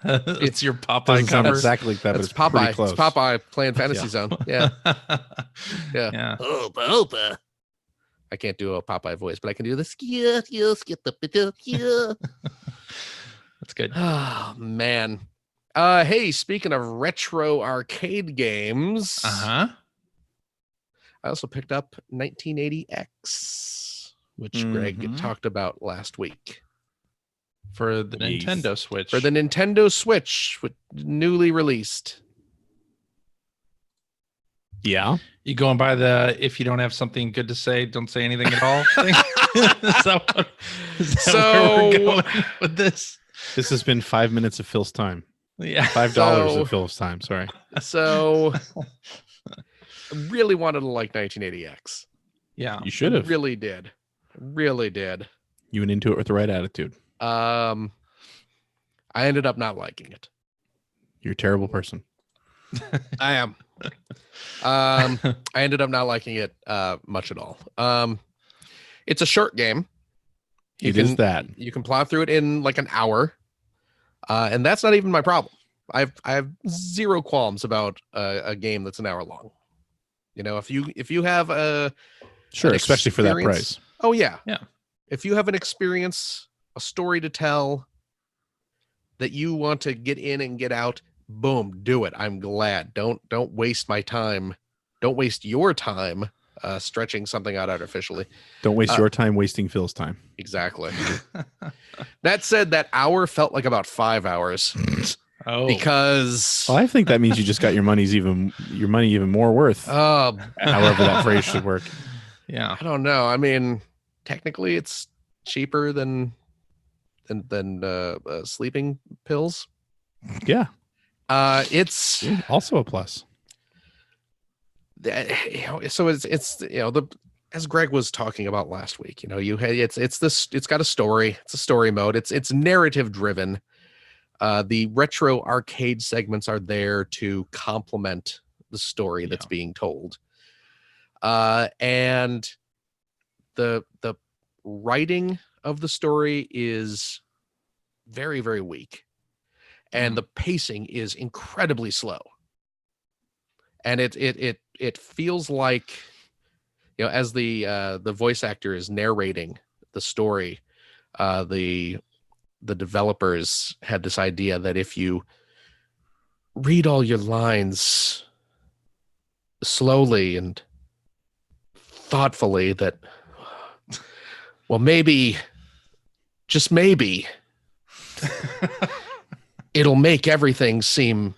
It's your Popeye Doesn't sound cover. exactly like that, but it's it's pretty Popeye. close. It's Popeye playing Fantasy Zone. Yeah. Yeah. Opa. I can't do a Popeye voice, but I can do the That's good. Oh man. Hey, speaking of retro arcade games, Uh-huh. I also picked up 1980X, which Greg talked about last week. For the Nintendo Switch. For the Nintendo Switch, newly released. Yeah. You going by the if you don't have something good to say, don't say anything at all thing? Is that where we're going with this? This has been 5 minutes of Phil's time. Yeah. $5 of Phil's time. Sorry. So I really wanted to like 1980X. Yeah. You should have. Really did. Really did. You went into it with the right attitude. I ended up not liking it. You're a terrible person. I am. I ended up not liking it much at all. It's a short game. It is that. You can plow through it in like an hour. And that's not even my problem. I have zero qualms about a game that's an hour long. You know, if you have a Sure, especially for that experience- price. Oh yeah. Yeah. If you have an experience, a story to tell that you want to get in and get out, boom, do it. I'm glad. Don't waste my time. Don't waste your time stretching something out artificially. Don't waste your time wasting Phil's time. Exactly. That said, that hour felt like about 5 hours because Well, I think that means you just got your money even more worth. However that phrase should work. Yeah. I don't know. I mean, technically it's cheaper than sleeping pills. Yeah. It's Also a plus. So it's as Greg was talking about last week, it's got a story. It's a story mode. It's narrative driven. The retro arcade segments are there to complement the story that's being told. And the writing of the story is very, very weak. And the pacing is incredibly slow. And it feels like, as the voice actor is narrating the story, the developers had this idea that if you read all your lines slowly and thoughtfully, that, well, maybe, just maybe, it'll make everything seem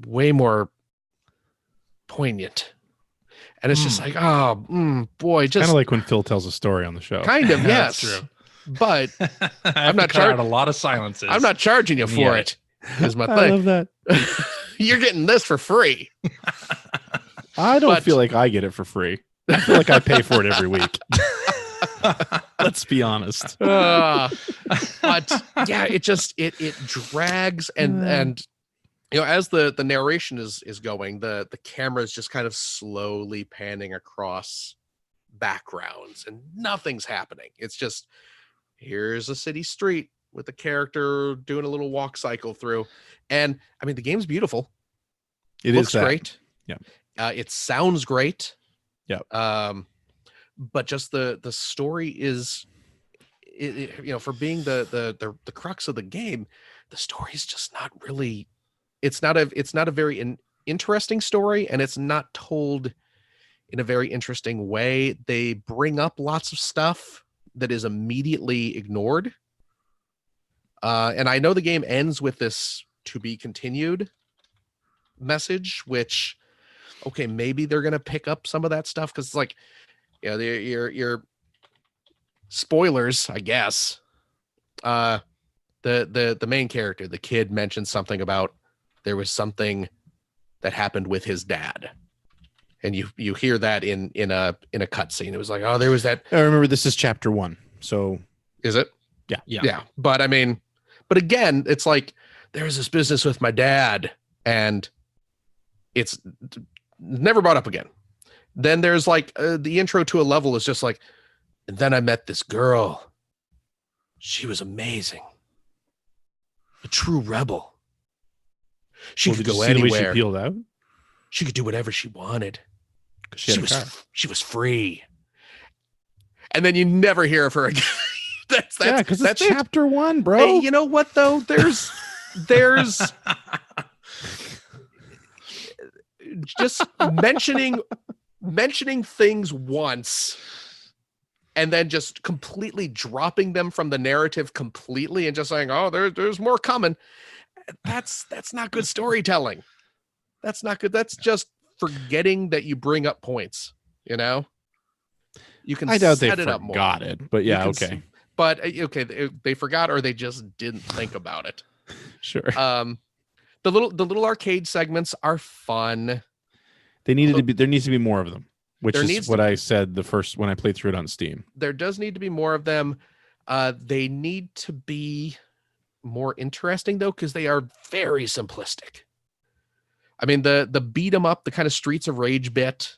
way more poignant. And it's just like, boy, just kind of like when Phil tells a story on the show. kind of, That's yes. true. But I'm not charged a lot of silences. I'm not charging you for Yeah. it. Is my I thing. love that. You're getting this for free. I don't But- feel like I get it for free. I feel like I pay for it every week. Let's be honest. But yeah, it drags and as the narration is going, the camera is just kind of slowly panning across backgrounds and nothing's happening. It's just, here's a city street with a character doing a little walk cycle through. And I mean, the game's beautiful. It Looks is that. great. Yeah. It sounds great. Yeah. But just the story is, for being the crux of the game, the story is just not really. It's not a very interesting story, and it's not told in a very interesting way. They bring up lots of stuff that is immediately ignored. And I know the game ends with this "to be continued" message, which, okay, maybe they're gonna pick up some of that stuff because it's like, your spoilers, I guess. The main character, the kid, mentioned something about there was something that happened with his dad. And you hear that in a cutscene. It was like, oh, there was that. I remember this is chapter 1. So Is it? Yeah. But I mean, but again, it's like there was this business with my dad, and it's never brought up again. Then there's like the intro to a level is just like, and then I met this girl. She was amazing. A true rebel. She could did you go see the way anywhere. she peeled out? She could do whatever she wanted. She had a car. She was free. And then you never hear of her again. that's because that's it's it. chapter 1, bro. Hey, you know what though? There's just mentioning things once and then just completely dropping them from the narrative completely and just saying, oh, there's more coming. That's not good storytelling. That's not good. That's just forgetting that you bring up points, you know? You can I doubt they set it up more. forgot it, but yeah, okay. But okay, they forgot or they just didn't think about it. Sure. The little arcade segments are fun. There needs to be more of them, which There is needs what to I be. said when I played through it on Steam. There does need to be more of them. They need to be more interesting though, because they are very simplistic. I mean, the beat 'em up, the kind of Streets of Rage bit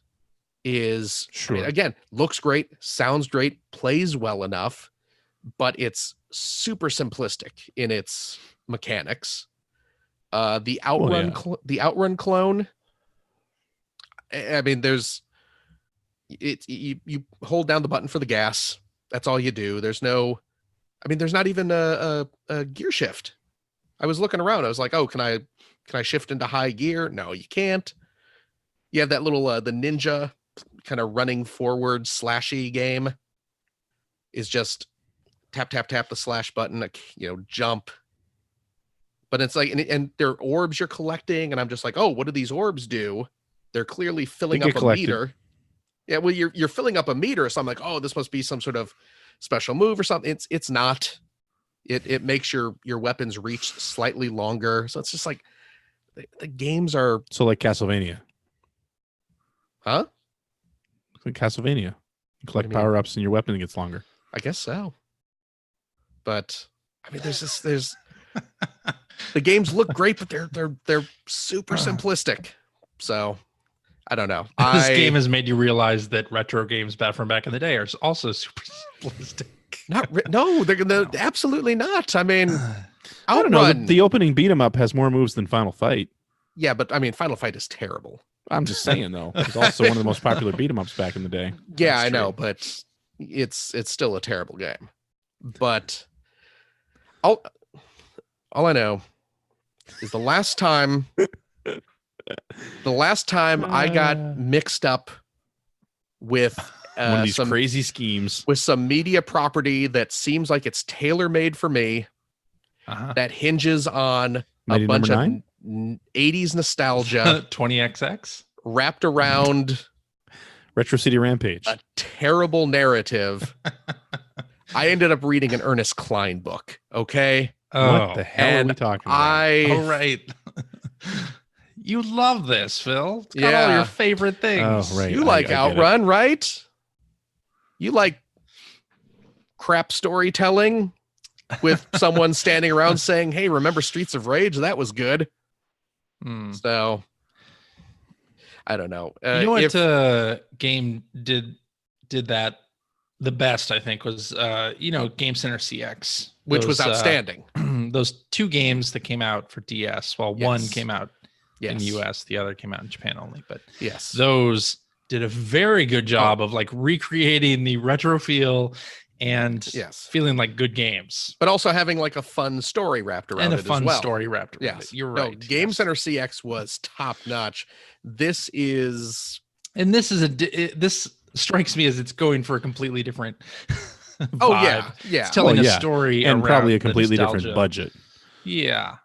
is, Sure. I mean, again, looks great, sounds great, plays well enough, but it's super simplistic in its mechanics. The Outrun, the Outrun clone. I mean, you hold down the button for the gas. That's all you do. There's not even a gear shift. I was looking around. I was like, oh, can I shift into high gear? No, you can't. You have that little, the ninja kind of running forward slashy game is just tap, tap, tap the slash button, jump. But it's like, and there are orbs you're collecting. And I'm just like, oh, what do these orbs do? They're clearly filling up a meter. Yeah, well, you're filling up a meter, so I'm like, oh, this must be some sort of special move or something. It's not. It makes your weapons reach slightly longer. So it's just like the games are So like Castlevania. Huh? Like Castlevania. You collect do you mean? power-ups and your weapon gets longer. I guess so. But I mean, there's the games look great, but they're super simplistic. So I don't know. This game has made you realize that retro games from back in the day are also super simplistic. No, they're absolutely not. I mean, I don't know. The opening beat 'em up has more moves than Final Fight. Yeah, but I mean, Final Fight is terrible. I'm just saying though. It's also one of the most popular beat 'em ups back in the day. Yeah, That's I know, true. but it's still a terrible game. But all I know is the last time I got mixed up with One of these crazy schemes. with some media property that seems like it's tailor-made for me, Uh-huh. that hinges on Mighty a bunch Number of 80s nostalgia 20XX. wrapped around Retro City Rampage. a terrible narrative. I ended up reading an Ernest Cline book. Okay. What the hell are we and talking about? Oh, right. You love this, Phil. It's got all Yeah. your favorite things. Oh, right. You I like get it. Outrun, right? You like crap storytelling with someone standing around saying, hey, remember Streets of Rage? That was good. Hmm. So I don't know. You know what game did that the best, I think, was Game Center CX. which was Those, outstanding. Those two games that came out for DS. Well, one Yes. came out in Yes. US, the other came out in Japan only. But Yes. those did a very good job of like recreating the retro feel and Yes. feeling like good games. But also having like a fun story wrapped around And a it fun as well. story wrapped around Yes. it. You're No, right. Game yes. Center CX was top notch. This is And this is this strikes me as it's going for a completely different oh vibe. yeah. Yeah. It's telling Well, a yeah. story And probably a around the completely different nostalgia. budget. Yeah.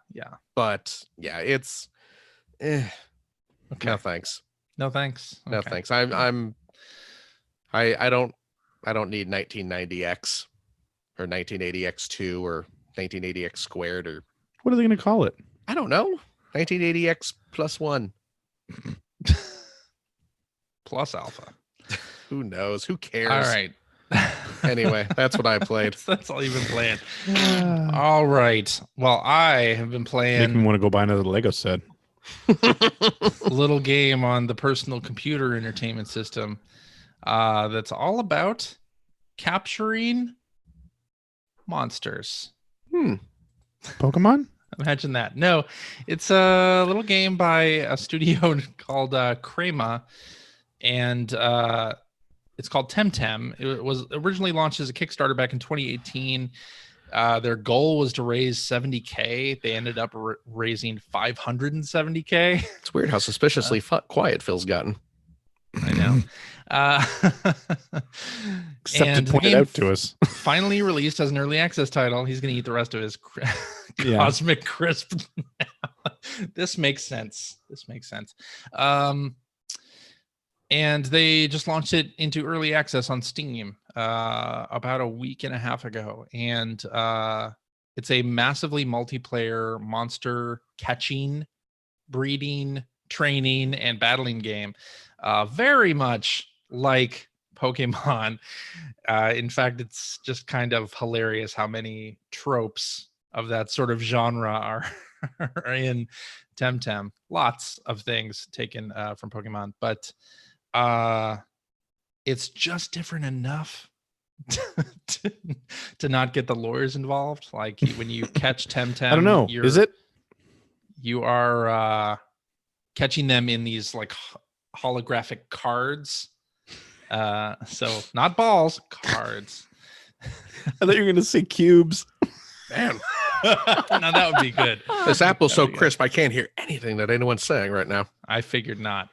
But yeah, it's Okay. no thanks. No thanks. No Okay. thanks. I don't need 1990X or 1980X2 or 1980X squared or What are they going to call it? I don't know. 1980X plus one. Plus alpha. Who knows? Who cares? All right. Anyway, that's what I played. That's all you've been playing. All right. Well, I have been Make me playing want to go buy another Lego set. a little game on the personal computer entertainment system that's all about capturing monsters. Pokemon? Imagine that. No, it's a little game by a studio called Crema, and it's called Temtem. It was originally launched as a Kickstarter back in 2018. Their goal was to raise 70K. They ended up raising 570K. It's weird how suspiciously quiet Phil's gotten. I know. Except to point it out to us. Finally released as an early access title. He's going to eat the rest of his Cosmic Crisp. This makes sense. And they just launched it into early access on Steam about a week and a half ago. And it's a massively multiplayer monster catching, breeding, training, and battling game. Very much like Pokemon. In fact, it's just kind of hilarious how many tropes of that sort of genre are in Temtem. Lots of things taken from Pokemon, but it's just different enough to not get the lawyers involved. Like when you catch Temtem, I don't know. Is it? You are catching them in these like holographic cards. So not balls, cards. I thought you were going to say cubes. Man. Now that would be good. This apple's so crisp, I can't hear anything that anyone's saying right now. I figured not.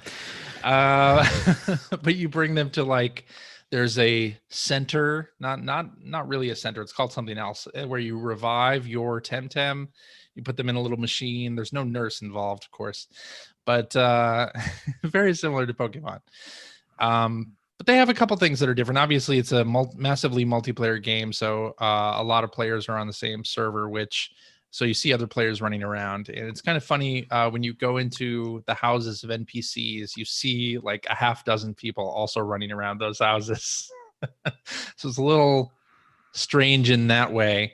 But you bring them to like, there's a center, not really a center. It's called something else, where you revive your Temtem. You put them in a little machine. There's no nurse involved, of course, but very similar to Pokemon. But they have a couple things that are different. Obviously, it's a massively multiplayer game, so a lot of players are on the same server, so you see other players running around. And it's kind of funny when you go into the houses of NPCs, you see like a half dozen people also running around those houses. So it's a little strange in that way.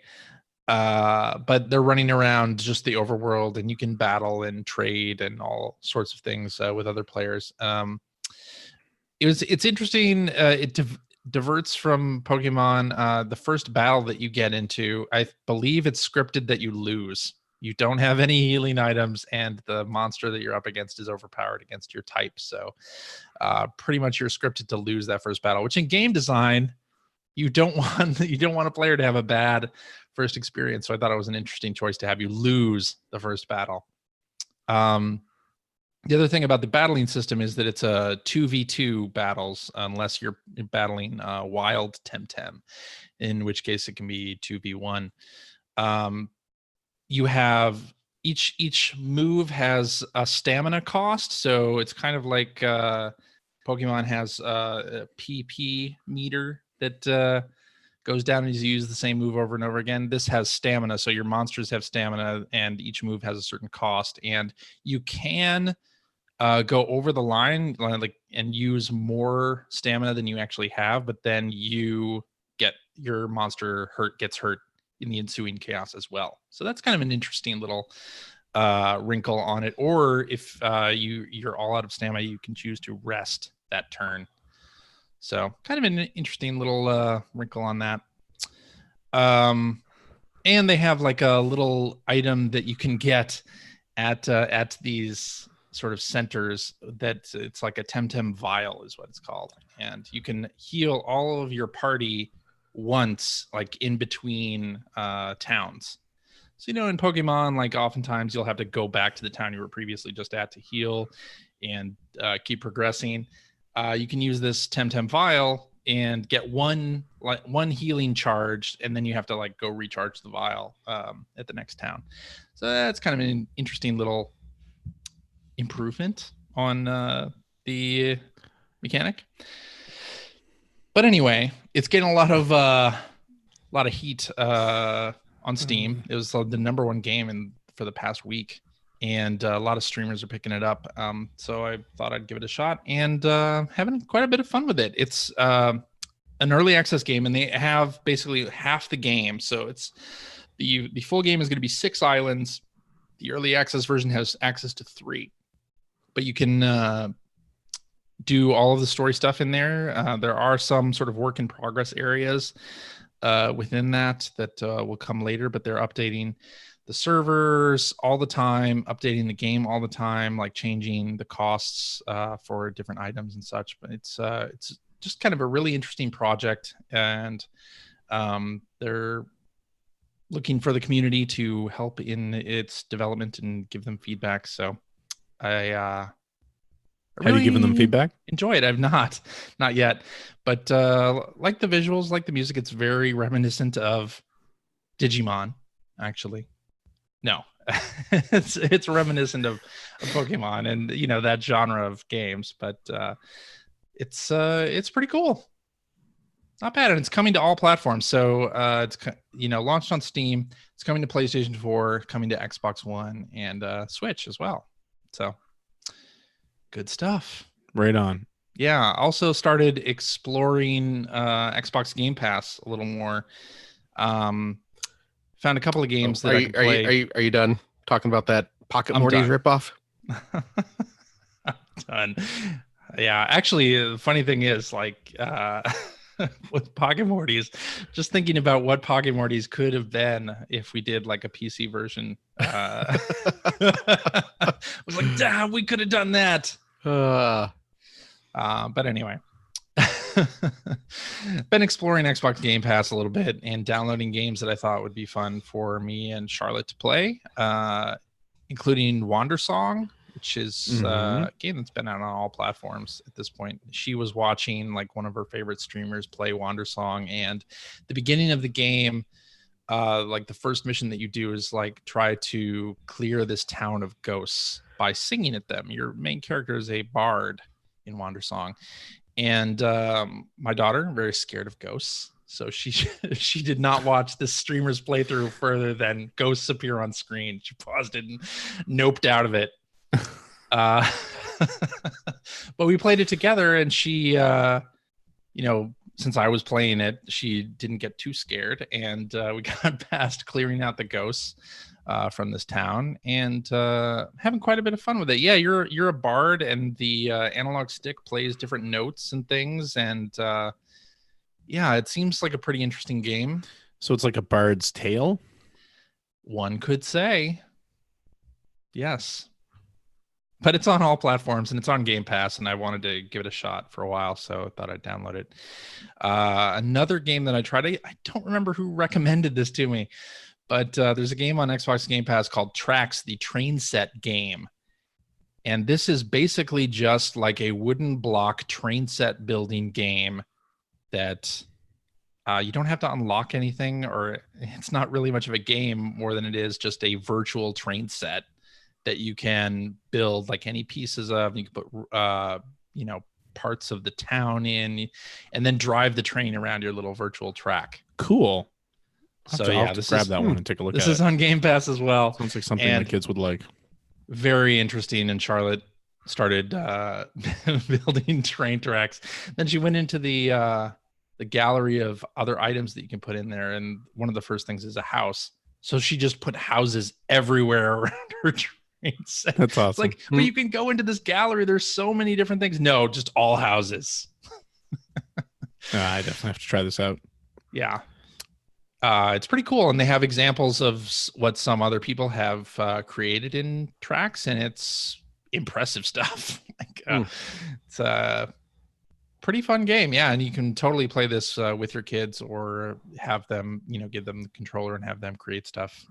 But they're running around just the overworld, and you can battle and trade and all sorts of things with other players. It's interesting. It diverts from Pokemon. The first battle that you get into, I believe it's scripted that you lose. You don't have any healing items, and the monster that you're up against is overpowered against your type. So pretty much you're scripted to lose that first battle, which in game design, you don't want a player to have a bad first experience. So I thought it was an interesting choice to have you lose the first battle. The other thing about the battling system is that it's a 2v2 battles, unless you're battling wild Temtem, in which case it can be 2v1. You have each move has a stamina cost, so it's kind of like Pokemon has a PP meter that goes down as you use the same move over and over again. This has stamina, so your monsters have stamina, and each move has a certain cost, and you can go over the line and use more stamina than you actually have, but then you get your monster gets hurt in the ensuing chaos as well. So that's kind of an interesting little wrinkle on it. Or if you're all out of stamina, you can choose to rest that turn. So kind of an interesting little wrinkle on that. And they have like a little item that you can get at these sort of centers that it's like a Temtem vial is what it's called. And you can heal all of your party once, like in between towns. So, in Pokemon, like oftentimes you'll have to go back to the town you were previously just at to heal and keep progressing. You can use this Temtem vial and get one healing charge, and then you have to like go recharge the vial at the next town. So that's kind of an interesting little improvement on the mechanic. But anyway, it's getting a lot of heat on Steam. It was the number one game for the past week and a lot of streamers are picking it up. So I thought I'd give it a shot, and having quite a bit of fun with it. It's an early access game, and they have basically half the game. So it's the full game is going to be 6 islands. The early access version has access to 3, but you can do all of the story stuff in there. There are some sort of work in progress areas within that will come later, but they're updating the servers all the time, updating the game all the time, like changing the costs for different items and such. But it's just kind of a really interesting project, and they're looking for the community to help in its development and give them feedback. So I Have you given them feedback? enjoy it. I've not yet, but like the visuals, like the music, it's very reminiscent of Digimon, actually. No, it's reminiscent of Pokemon and that genre of games, but it's pretty cool. Not bad, and it's coming to all platforms. So it's launched on Steam. It's coming to PlayStation 4, coming to Xbox One, and Switch as well. So good stuff. Right on. Yeah. Also started exploring Xbox Game Pass a little more. Found a couple of games that I can play. Are you done talking about that Pocket I'm Morty's done. ripoff? Done. Yeah. Actually, the funny thing is, like, with Pocket Mortys, just thinking about what Pocket Mortys could have been if we did like a PC version. I was like, damn, we could have done that. But anyway, been exploring Xbox Game Pass a little bit and downloading games that I thought would be fun for me and Charlotte to play, including Wandersong, which is a game that's been out on all platforms at this point. She was watching like one of her favorite streamers play Wandersong, and the beginning of the game, like the first mission that you do is like try to clear this town of ghosts by singing at them. Your main character is a bard in Wandersong, and my daughter, very scared of ghosts, so she did not watch this streamer's playthrough further than ghosts appear on screen. She paused it and noped out of it. But we played it together, and she since I was playing it, she didn't get too scared, and we got past clearing out the ghosts from this town, and having quite a bit of fun with it. Yeah, you're a bard, and the analog stick plays different notes and things, and yeah, it seems like a pretty interesting game. So it's like a Bard's Tale? One could say. Yes. But it's on all platforms, and it's on Game Pass, and I wanted to give it a shot for a while, so I thought I'd download it. Another game that I tried, I don't remember who recommended this to me, but there's a game on Xbox Game Pass called Tracks, the train set game. And this is basically just like a wooden block train set building game that you don't have to unlock anything, or it's not really much of a game more than it is just a virtual train set that you can build like any pieces of. You can put parts of the town in, and then drive the train around your little virtual track. Cool. So I'll yeah, have to this grab is that one and take a look at it. This is on Game Pass as well. Sounds like something my And kids would like. very interesting. And Charlotte started building train tracks. Then she went into the gallery of other items that you can put in there, and one of the first things is a house. So she just put houses everywhere around her train set. That's awesome. It's like, well, you can go into this gallery. There's so many different things. No, just all houses. I definitely have to try this out. Yeah. It's pretty cool. And they have examples of what some other people have created in tracks, and it's impressive stuff. It's a pretty fun game. Yeah. And you can totally play this with your kids, or have them, give them the controller and have them create stuff.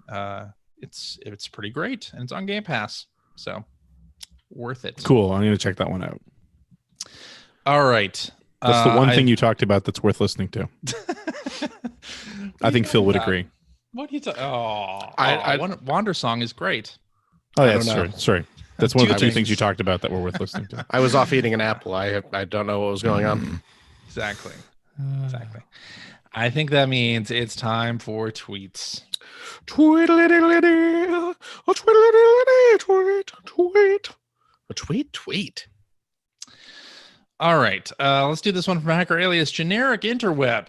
It's pretty great, and it's on Game Pass, so worth it. Cool. I'm going to check that one out. All right. That's the one thing you talked about that's worth listening to. I think Phil would agree. What are you talking? Wandersong is great. Oh, yeah, don't know. sorry. That's one of the Two two things. things you talked about that were worth listening to. I was off eating an apple. I don't know what was going on. Exactly. I think that means it's time for tweets. Tweet-a-little-little, a tweet-a-little-little, tweet, tweet. A tweet, tweet. All right. Let's do this one from Hacker Alias Generic Interweb,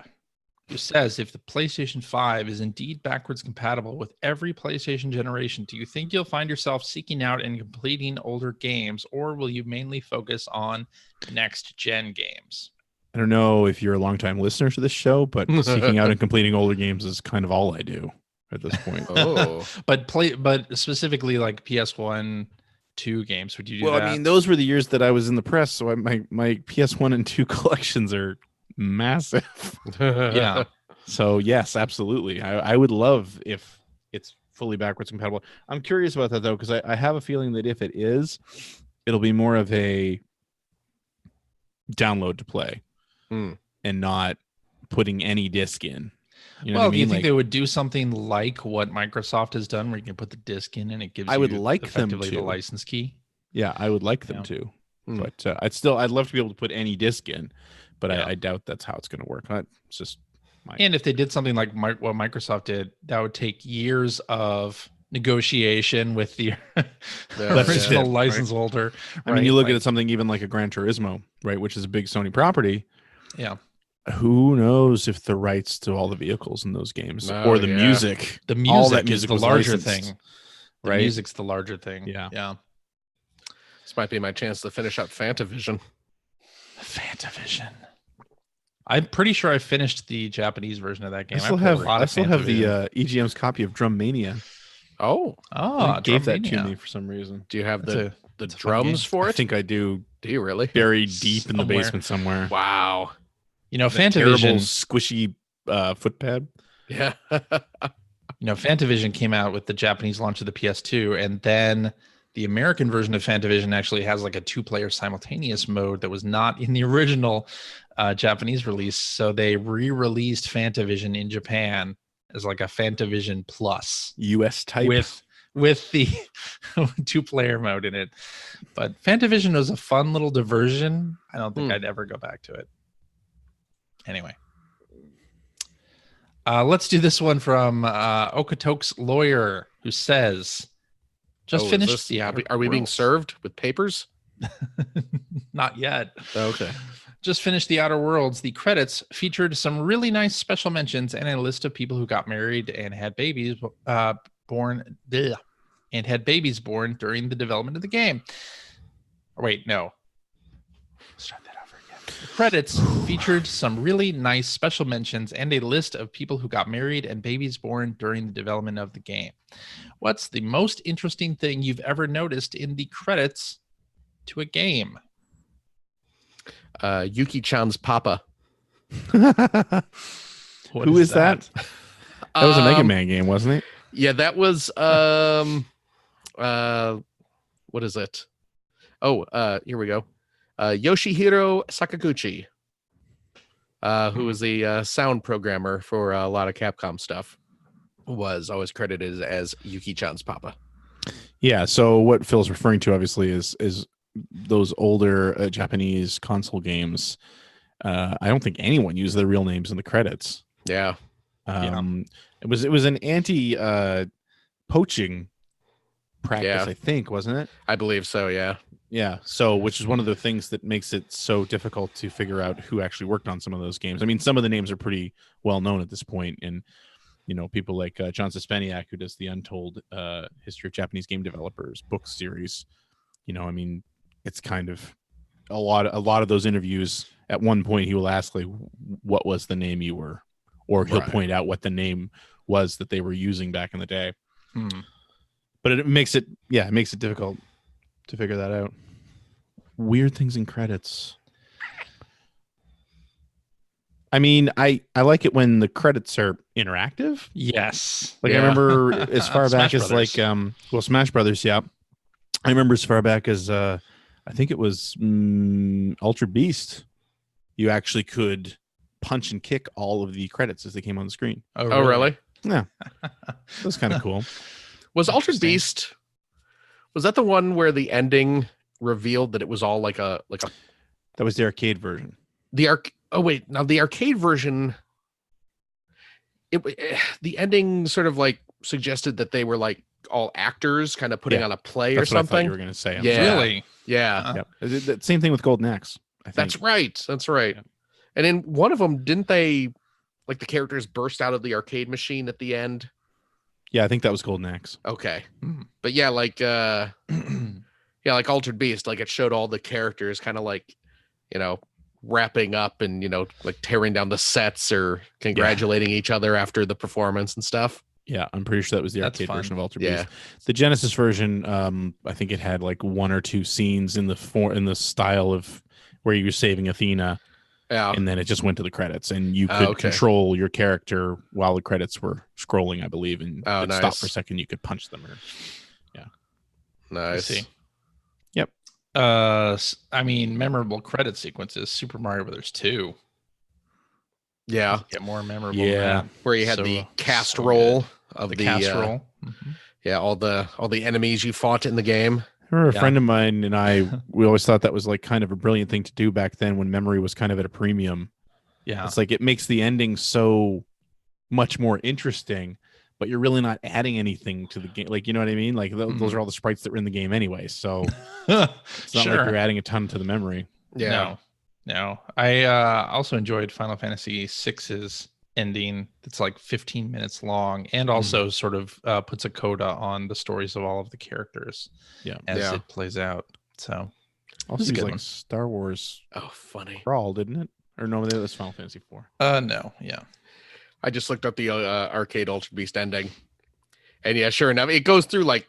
who says, if the PlayStation 5 is indeed backwards compatible with every PlayStation generation, do you think you'll find yourself seeking out and completing older games, or will you mainly focus on next-gen games? I don't know if you're a longtime listener to this show, but seeking out and completing older games is kind of all I do at this point. Oh, But specifically like PS1, 2 games, would you do Well, that? I mean, those were the years that I was in the press, so my PS1 and 2 collections are massive. Yeah. So yes, absolutely. I would love if it's fully backwards compatible. I'm curious about that though, because I have a feeling that if it is, it'll be more of a download to play Hmm. and not putting any disc in. You know Well, what I do you mean? think they would do something like what Microsoft has done, where you can put the disc in and it gives I would you like them effectively the to. license key? Yeah, I would like them Yeah. to, Hmm. but I'd love to be able to put any disc in, but Yeah. I doubt that's how it's going to work. It's just And if they did something like what Microsoft did, that would take years of negotiation with the That's just original it, license holder. I mean, you right? look Like, at something even like a Gran Turismo, right, which is a big Sony property. yeah, Who knows if the rights to all the vehicles in those games Oh, or the yeah. music, the all music that is music the was larger licensed, thing. The right? music's the larger thing. Yeah. Yeah. This might be my chance to finish up Fantavision. Fantavision. I'm pretty sure I finished the Japanese version of that game. I still played a have lot I of still have the Fantavision. EGM's copy of Drum Mania. Oh, Oh, They gave that to Drumania. me for some reason. do you have That's the it's a fun drums game. for I it? think I do, Do you really? buried deep in the Somewhere. basement somewhere. Wow. You know, The terrible Fantavision. squishy footpad. Yeah. Fantavision came out with the Japanese launch of the PS2, and then the American version of Fantavision actually has like a 2-player simultaneous mode that was not in the original Japanese release. So they re-released Fantavision in Japan as like a Fantavision Plus US type. with the 2-player mode in it. But Fantavision was a fun little diversion. I don't think I'd ever go back to it. Anyway. Let's do this one from Okatok's lawyer, who says, just Oh, is finished this- the Outer Are we being Worlds." served with papers? Not yet. Okay. Just finished the Outer Worlds. The credits featured some really nice special mentions and a list of people who got married and had babies born during the development of the game. Or wait, no. Start that over again. The credits featured some really nice special mentions and a list of people who got married and babies born during the development of the game. What's the most interesting thing you've ever noticed in the credits to a game? Yuki-chan's papa. What Who is that? That was a Mega Man game, wasn't it? Yeah, that was what is it? Oh, here we go. Yoshihiro Sakaguchi, who was the sound programmer for a lot of Capcom stuff, was always credited as Yuki-chan's papa. Yeah. So what Phil's referring to, obviously, is those older Japanese console games. I don't think anyone used their real names in the credits. Yeah. It was an anti poaching practice, Yeah. I think, wasn't it? I believe so, yeah. Yeah. So, which is one of the things that makes it so difficult to figure out who actually worked on some of those games. I mean, some of the names are pretty well known at this point, and people like John Suspeniak, who does the Untold History of Japanese Game Developers book series. I mean, it's kind of a lot of those interviews. At one point, he will ask, like, what was the name you were, or he'll Right. point out what the name was that they were using back in the day. Hmm. But it makes it difficult to figure that out. Weird things in credits. I mean, I like it when the credits are interactive. Yes. Like I Yeah. remember as far back Smash as Brothers. like Smash Brothers, yeah. I remember as far back as I think it was Ultra Beast. You actually could punch and kick all of the credits as they came on the screen. Oh, really? That was kind of cool. Was Altered Interesting. Beast, was that the one where the ending revealed that it was all like a That was the arcade version. oh wait, now the arcade version, the ending sort of like suggested that they were like all actors kind of putting Yeah, on a play That's or what I thought something. you were going to say. I'm Yeah. sorry. Really? Yeah, Uh, Yep. Same thing with Golden Axe. I think. that's right. That's right. Yeah. And in one of them, didn't they like the characters burst out of the arcade machine at the end? Yeah, I think that was Golden Axe. Okay. Hmm. But yeah, like yeah, like Altered Beast, like it showed all the characters kind of like, wrapping up and, like tearing down the sets or congratulating each other after the performance and stuff. Yeah, I'm pretty sure that was the That's arcade fun. version of Altered Yeah. Beast. The Genesis version, I think it had like one or two scenes in the style of where you were saving Athena, Yeah. and then it just went to the credits, and you Oh, could okay. control your character while the credits were scrolling, I believe, and Oh, it'd stop nice. for a second. You could punch them. Nice. see. Yep. I mean, memorable credit sequences. Super Mario Brothers 2. Yeah. Get more memorable. Yeah. than that. Where you had So- the cast so roll good. of The the, casserole. Mhm. yeah, all the enemies you fought in the game. I remember a Yeah. friend of mine and I, we always thought that was like kind of a brilliant thing to do back then when memory was kind of at a premium. Yeah. It's like it makes the ending so much more interesting, but you're really not adding anything to the game. Like, you know what I mean? Like those are all the sprites that were in the game anyway. So it's not like you're adding a ton to the memory. Yeah. No. I also enjoyed Final Fantasy VI's ending. It's like 15 minutes long, and also sort of puts a coda on the stories of all of the characters. Yeah. as Yeah. it plays out. So Also, a it was good like one. Star Wars Oh, funny. Brawl, didn't it? Or no, that was Final Fantasy 4. no, yeah. I just looked up the arcade Altered Beast ending. And yeah, sure enough, it goes through like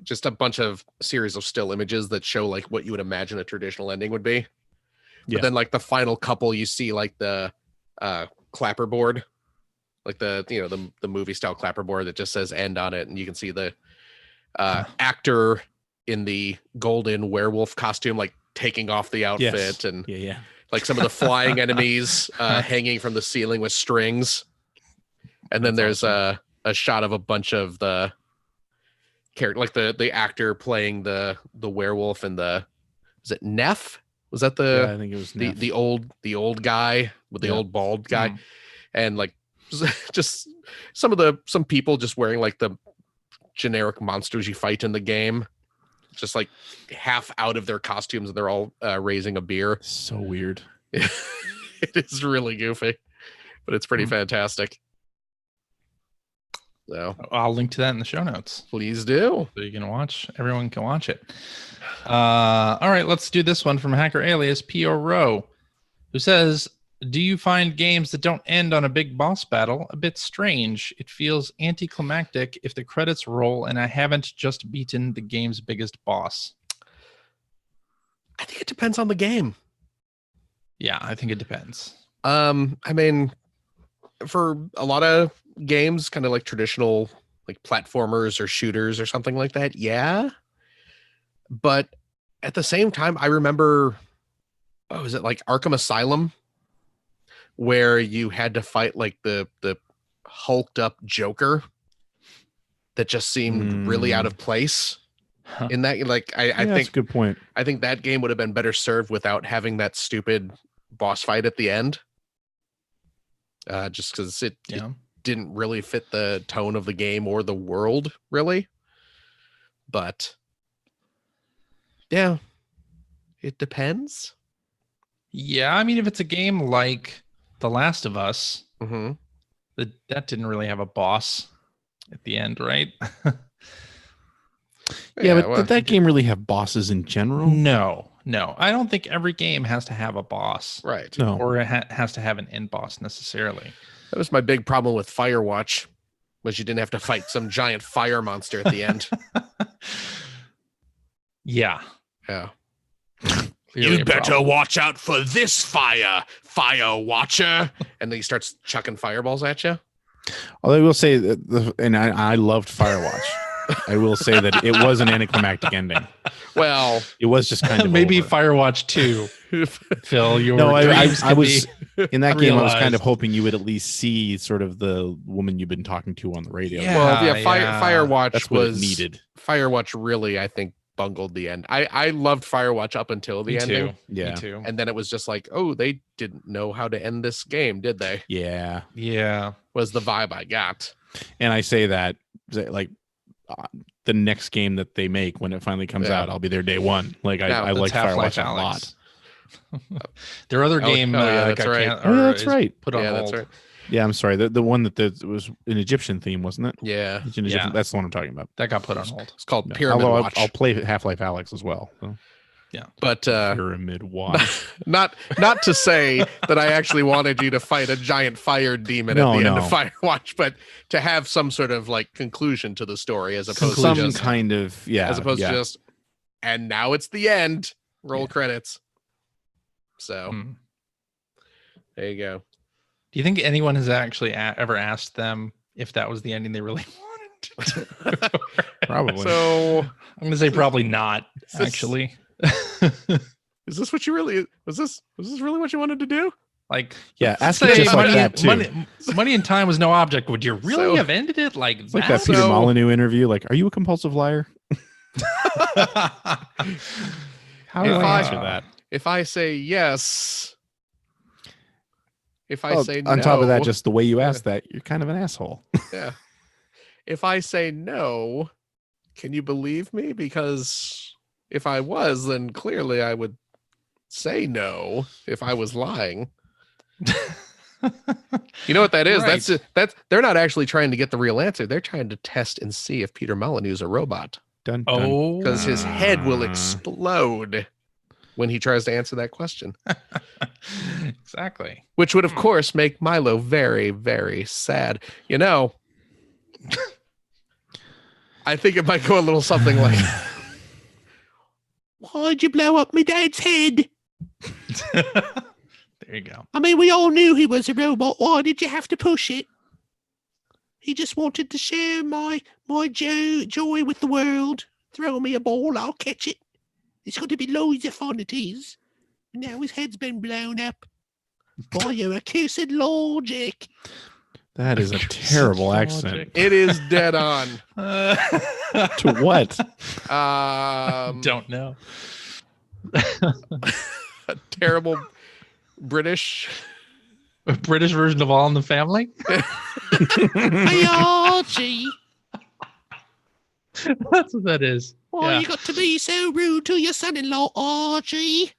just a bunch of series of still images that show like what you would imagine a traditional ending would be. Yeah. But then like the final couple, you see like the clapper board, like the movie style clapper board that just says end on it. And you can see the actor in the golden werewolf costume, like taking off the outfit Yes. and Yeah. like some of the flying enemies hanging from the ceiling with strings. And then That's there's a shot of a bunch of the character, like the actor playing the werewolf and is it Neff? Was that I think it was the Neff. the old guy with the Yeah. old bald guy? Mm. And like just some people just wearing like the generic monsters you fight in the game, just like half out of their costumes, and they're all raising a beer. So weird. It is really goofy, but it's pretty fantastic. So I'll link to that in the show notes. please do. So you can watch. Everyone can watch it. All right, let's do this one from Hacker Alias P.O. Rowe, who says, do you find games that don't end on a big boss battle a bit strange? It feels anticlimactic if the credits roll and I haven't just beaten the game's biggest boss. I think it depends on the game. Yeah, I think it depends. I mean, for a lot of games, kind of like traditional like platformers or shooters or something like that, yeah. But at the same time, I remember, was it like Arkham Asylum, where you had to fight like the hulked up Joker that just seemed really out of place Huh. in that. Like I That's a think good point. I think that game would have been better served without having that stupid boss fight at the end. Just because it Yeah. didn't really fit the tone of the game or the world, really. But yeah, it depends. Yeah, I mean, if it's a game like The Last of Us, Mm-hmm. that didn't really have a boss at the end, right? Yeah, but did that game really have bosses in general? No. I don't think every game has to have a boss, right. No. or it has to have an end boss necessarily. That was my big problem with Firewatch, was you didn't have to fight some giant fire monster at the end. Yeah. Yeah. Clearly a problem. watch out for this fire watcher. And then he starts chucking fireballs at you. Although I will say that I loved Firewatch. I will say that it was an anticlimactic ending. Well, It was just kind of maybe over. Firewatch 2. Phil, your No, dreams I can was be- in that game. I was kind realized. of hoping you would at least see sort of the woman you've been talking to on the radio. Yeah. well, yeah, Firewatch That's what it was needed. Firewatch really, I think, bungled the end. I loved Firewatch up until the Me ending. too. Yeah. Me too. And then it was just like, oh, they didn't know how to end this game, did they? Yeah. Yeah. Was the vibe I got. And I say that like the next game that they make when it finally comes out, I'll be there day one. Like Now, I like Half-Life Firewatch a lot. Their other game that's that got right. That's is right. put on hold. That's right. Yeah, I'm sorry. The one that was an Egyptian theme, wasn't it? Yeah, It's an Egyptian, that's the one I'm talking about. That got put on hold. it's called Yeah. Pyramid Although Watch. I'll play Half-Life Alex as well. So. But Pyramid Watch. not to say that I actually wanted you to fight a giant fire demon at the end of Firewatch, but to have some sort of like conclusion to the story as opposed to some just kind of as opposed to just and now it's the end. Roll credits. So there you go. Do you think anyone has actually ever asked them if that was the ending they really wanted? Probably. So I'm going to say probably not, actually. Is this what you really was this really what you wanted to do? Like, yeah, ask say it just like money, that too. money and time was no object. Would you really So- have ended it like It's that? like that Peter So- Molyneux interview. Like, are you a compulsive liar? How do If I I- answer that? If I say yes, if I say no, on top of that, just the way you asked that, you're kind of an asshole. yeah. If I say no, can you believe me? Because if I was, then clearly I would say no if I was lying. You know what that is? Right. That's they're not actually trying to get the real answer. They're trying to test and see if Peter Molyneux is a robot Dun, dun. Oh, because his head will explode when he tries to answer that question, exactly. which would of course make Milo very, very sad. You know, I think it might go a little something like, "Why'd you blow up my dad's head? There you go. I mean, we all knew he was a robot. Why did you have to push it? He just wanted to share my joy with the world. Throw me a ball, I'll catch it. There's going to be loads of fun it is. Now his head's been blown up by your accursed logic." That is a terrible accent. It is dead on. To what? Don't know. A terrible British. A British version of All in the Family. Hey, Archie, That's what that is. why Yeah. you got to be so rude to your son-in-law, Archie?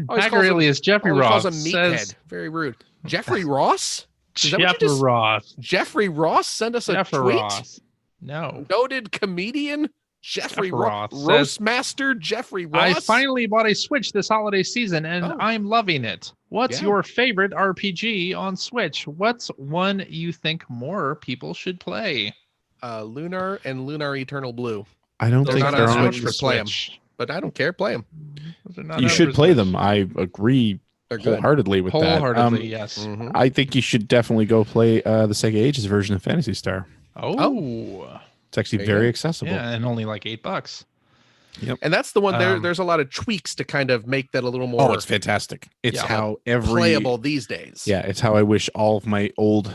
Always calls him- Alias Jeffrey always Ross calls him says meathead. Very rude. Jeffrey Ross? Is that what you Jeffrey just- Ross. Jeffrey Ross sent us a Jeffrey tweet. Ross. No. Noted comedian Jeffrey Jeffrey Ross. Ross says, Roast master Jeffrey I Ross. finally bought a Switch this holiday season and Oh. I'm loving it. What's Yeah. your favorite RPG on Switch? What's one you think more people should play? Lunar and Lunar Eternal Blue. I don't Those think are they're not on. out for Play 'em. Switch. But I don't care. Play them. Those are not You out should for play Switch. them. I agree They're good. wholeheartedly with that. Wholeheartedly, yes. Mhm. I think you should definitely go play the Sega Ages version of Phantasy Star. Oh. It's actually There you very go. accessible. Yeah, and only like $8. And that's the one there. Um, There's a lot of tweaks to kind of make that a little more Oh, it's fantastic. It's Yeah. how every playable these days. Yeah, it's how I wish all of my old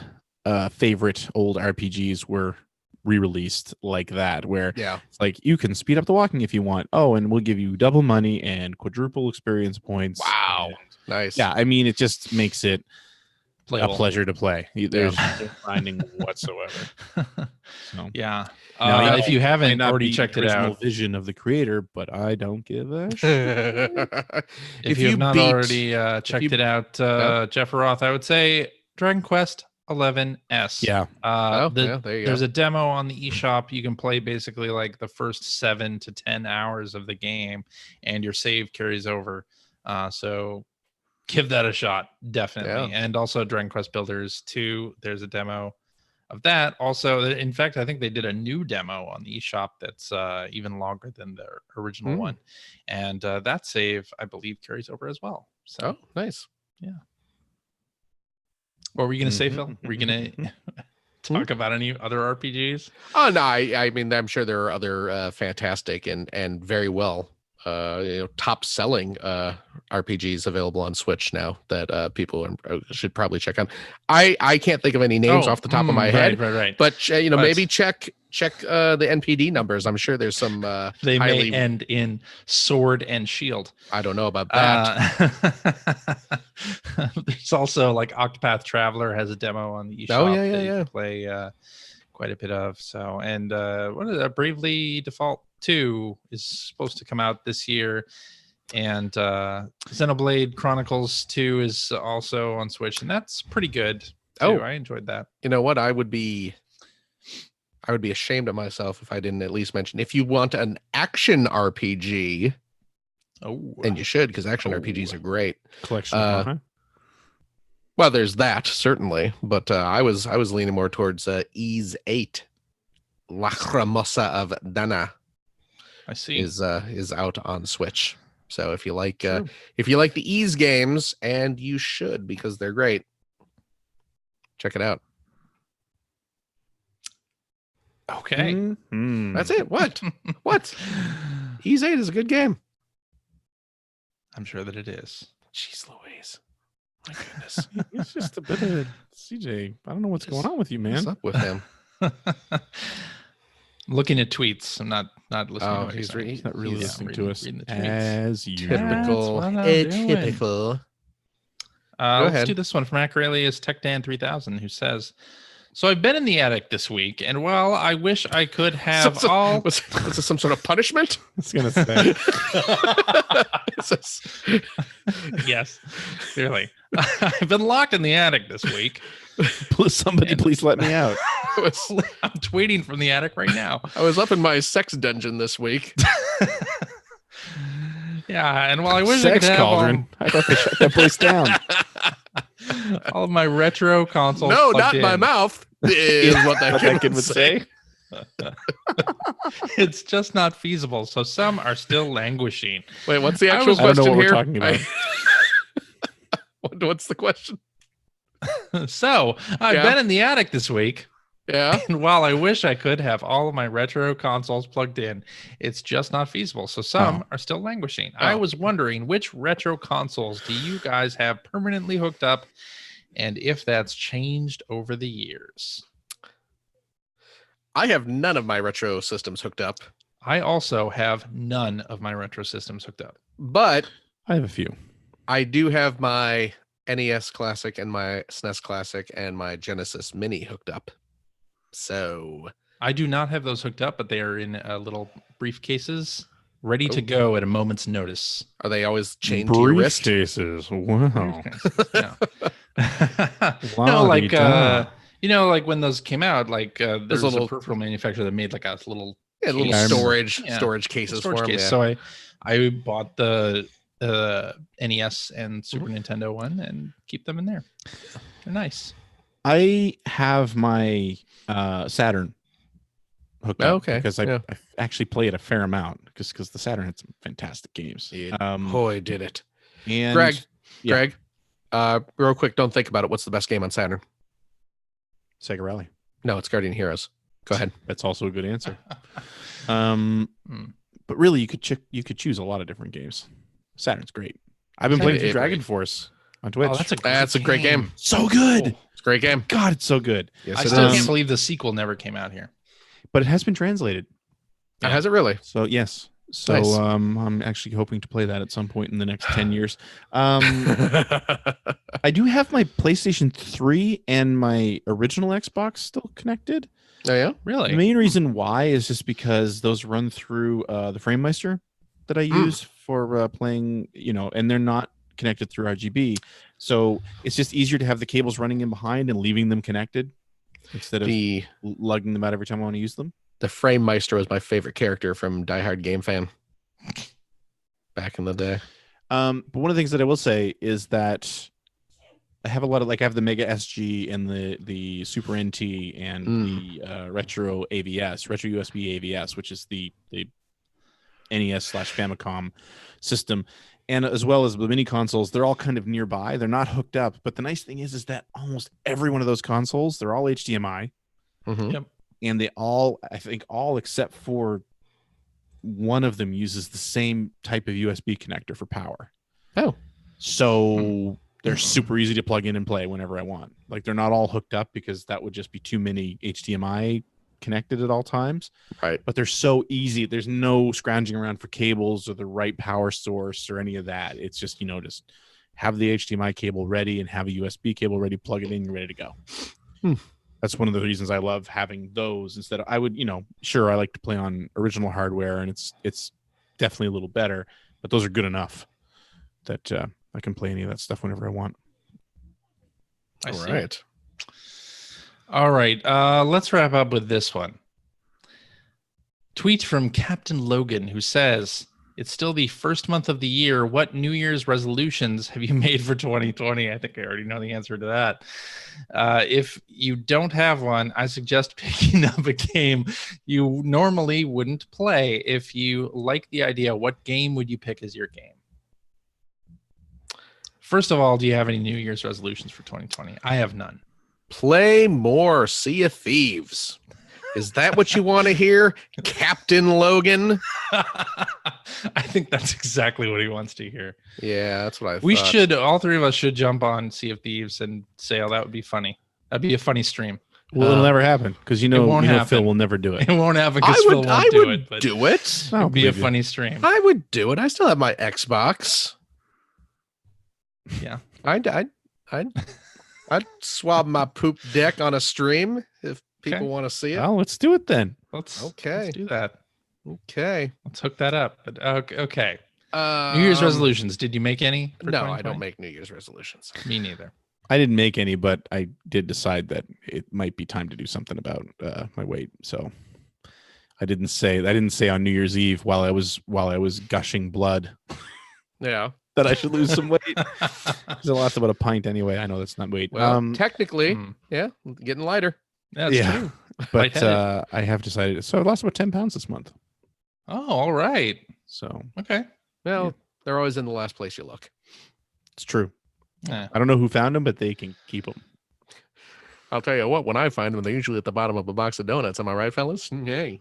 favorite old RPGs were re-released like that, where Yeah. it's like you can speed up the walking if you want. Oh, and we'll give you double money and quadruple experience points. Wow. And- Nice. yeah, I mean, it just makes it Playable. a pleasure to play. There's no grinding whatsoever. So. Yeah. Now, If you might haven't not already be checked the it original out, vision of the creator, but I don't give a shit. if you have not already checked you- it out, Jeff Roth, I would say Dragon Quest 11S. Yeah, There you There's go. a demo on the eShop. You can play basically like the first 7 to 10 hours of the game, and your save carries over. So give that a shot, definitely. And also Dragon Quest Builders 2. There's a demo of that. Also, in fact, I think they did a new demo on the eShop that's even longer than the original one, and that save I believe carries over as well. So, Oh, nice. what were you gonna say, Phil? Were you gonna talk about any other RPGs? Oh no, I mean I'm sure there are other fantastic and very well top selling RPGs available on Switch now that people should probably check out. I can't think of any names off the top of my head, right. but maybe check the NPD numbers. I'm sure there's some They may end in Sword and Shield. I don't know about that. There's also like Octopath Traveler has a demo on the eShop. Oh, that yeah. you can play quite a bit of. So, and what is that? Bravely Default 2 is supposed to come out this year, and Xenoblade Chronicles 2 is also on Switch, and that's pretty good too. I enjoyed that. You know what? I would be ashamed of myself if I didn't at least mention, if you want an action RPG, and you should, because action RPGs are great. Collection. Well, there's that certainly, but I was leaning more towards Ys 8, Lacrimosa of Dana. I see. Is out on Switch. So if you like the Ys games, and you should, because they're great, check it out. Okay. Mm-hmm. That's it. What? Ys 8 is a good game. I'm sure that it is. Jeez Louise. My goodness. It's just a bit of CJ. I don't know what's going on with you, What's man. up with him? Looking at tweets. I'm not listening. Oh, to what he's saying. He's not really listening to us reading the tweets. as you. Typical. That's what I'm doing. Typical. Let's ahead. do this one from Acrelius TechDan 3000, who says, "So I've been in the attic this week, and while I wish I could have all." Was this some sort of punishment? I was gonna say. Yes, clearly. I've been locked in the attic this week. Somebody, please let me out. I'm tweeting from the attic right now. I was up in my sex dungeon this week. Yeah, and while I wish I could Sex have cauldron. I thought they shut that place down. all of my retro consoles. No, plugged not my in. mouth. Is what that kid kid would say. It's just not feasible. So some are still languishing. Wait, what's the I actual was- I don't know question what we're here? talking about. What's the question? So I've Yeah. been in the attic this week, Yeah. and while I wish I could have all of my retro consoles plugged in, it's just not feasible. So some are still languishing. I Oh. was wondering, which retro consoles do you guys have permanently hooked up, and if that's changed over the years? I have none of my retro systems hooked up, I also have none of my retro systems hooked up. but I have a few. I do have my NES Classic and my SNES Classic and my Genesis Mini hooked up. So I do not have those hooked up, but they are in little briefcases, ready to Oh. go at a moment's notice. are they always chained to your wrist? Briefcases. Wow. No, like La-di-da. like when those came out, like there's little- a peripheral manufacturer that made like a little Yeah, little I remember. storage cases storage for them. case. Yeah. So I bought the NES and Super Nintendo one and keep them in there. They're nice. I have my Saturn hooked up. Okay, Because yeah. I actually play it a fair amount because the Saturn had some fantastic games. Yeah. Boy, did it. And Greg, yeah. Greg, real quick, don't think about it. What's the best game on Saturn? Sega Rally. No, it's Guardian Heroes. Go ahead. That's also a good answer. Hmm. But really, you could choose a lot of different games. Saturn's great. I've been playing It- through it- Dragon Force on Twitch. Oh, That's a great game. so good. It's a great game. God, it's so good. Yes, I it still is. can't believe the sequel never came out here. But it has been translated. Has it really? So yes. So Nice. I'm actually hoping to play that at some point in the next 10 years. I do have my PlayStation 3 and my original Xbox still connected. Oh yeah. Really? The main reason why is just because those run through the FrameMeister that I use for playing, and they're not connected through RGB. So it's just easier to have the cables running in behind and leaving them connected instead of The lugging them out every time I want to use them. Frame Meister was my favorite character from Die Hard Game Fan back in the day. But one of the things that I will say is that I have a lot of I have the Mega SG and the Super NT and the Retro AVS, Retro USB AVS, which is the NES/Famicom system, and as well as the mini consoles. They're all kind of nearby. They're not hooked up. But the nice thing is that almost every one of those consoles, they're all HDMI, Mhm. Yep. and they all, I think, all except for one of them uses the same type of USB connector for power. Oh. So they're super easy to plug in and play whenever I want. Like they're not all hooked up because that would just be too many HDMI connected at all times. Right. But they're so easy. There's no scrounging around for cables or the right power source or any of that. It's just, just have the HDMI cable ready and have a USB cable ready, plug it in, you're ready to go. That's one of the reasons I love having those instead of, I would, sure, I like to play on original hardware and it's definitely a little better, but those are good enough that I can play any of that stuff whenever I want. I All see. right. All right. Let's wrap up with this one. Tweet from Captain Logan, who says, it's still the first month of the year. What New Year's resolutions have you made for 2020? I think I already know the answer to that. If you don't have one, I suggest picking up a game you normally wouldn't play. If you like the idea, what game would you pick as your game? First of all, do you have any New Year's resolutions for 2020? I have none. Play more Sea of Thieves. Is that what you want to hear, Captain Logan? I think that's exactly what he wants to hear. Yeah, that's what I thought. We should, all three of us should jump on Sea of Thieves and say, oh, that would be funny. That'd be a funny stream. Well, it'll never happen because won't happen. Phil will never do it. It won't happen because Phil won't I do would it. But do it. it'd be a funny stream. I would do it. I still have my Xbox. Yeah. I'd swab my poop deck on a stream if people want to see it. Well, let's do it then. Let's Okay. do that. Okay. Let's hook that up. But okay. New Year's resolutions. Did you make any? For No, 2020? I don't make New Year's resolutions. Me neither. I didn't make any, but I did decide that it might be time to do something about my weight. So I didn't say on New Year's Eve while I was gushing blood Yeah. that I should lose some weight. Because I lost about a pint anyway. I know that's not weight. Well, technically, yeah, getting lighter. That's true. But Lightheaded. I have decided. So I lost about 10 pounds this month. Oh, all right. So Okay. Well, they're always in the last place you look. it's true. Yeah. I don't know who found them, but they can keep them. I'll tell you what, when I find them, they're usually at the bottom of a box of donuts. Am I right, fellas? Hey.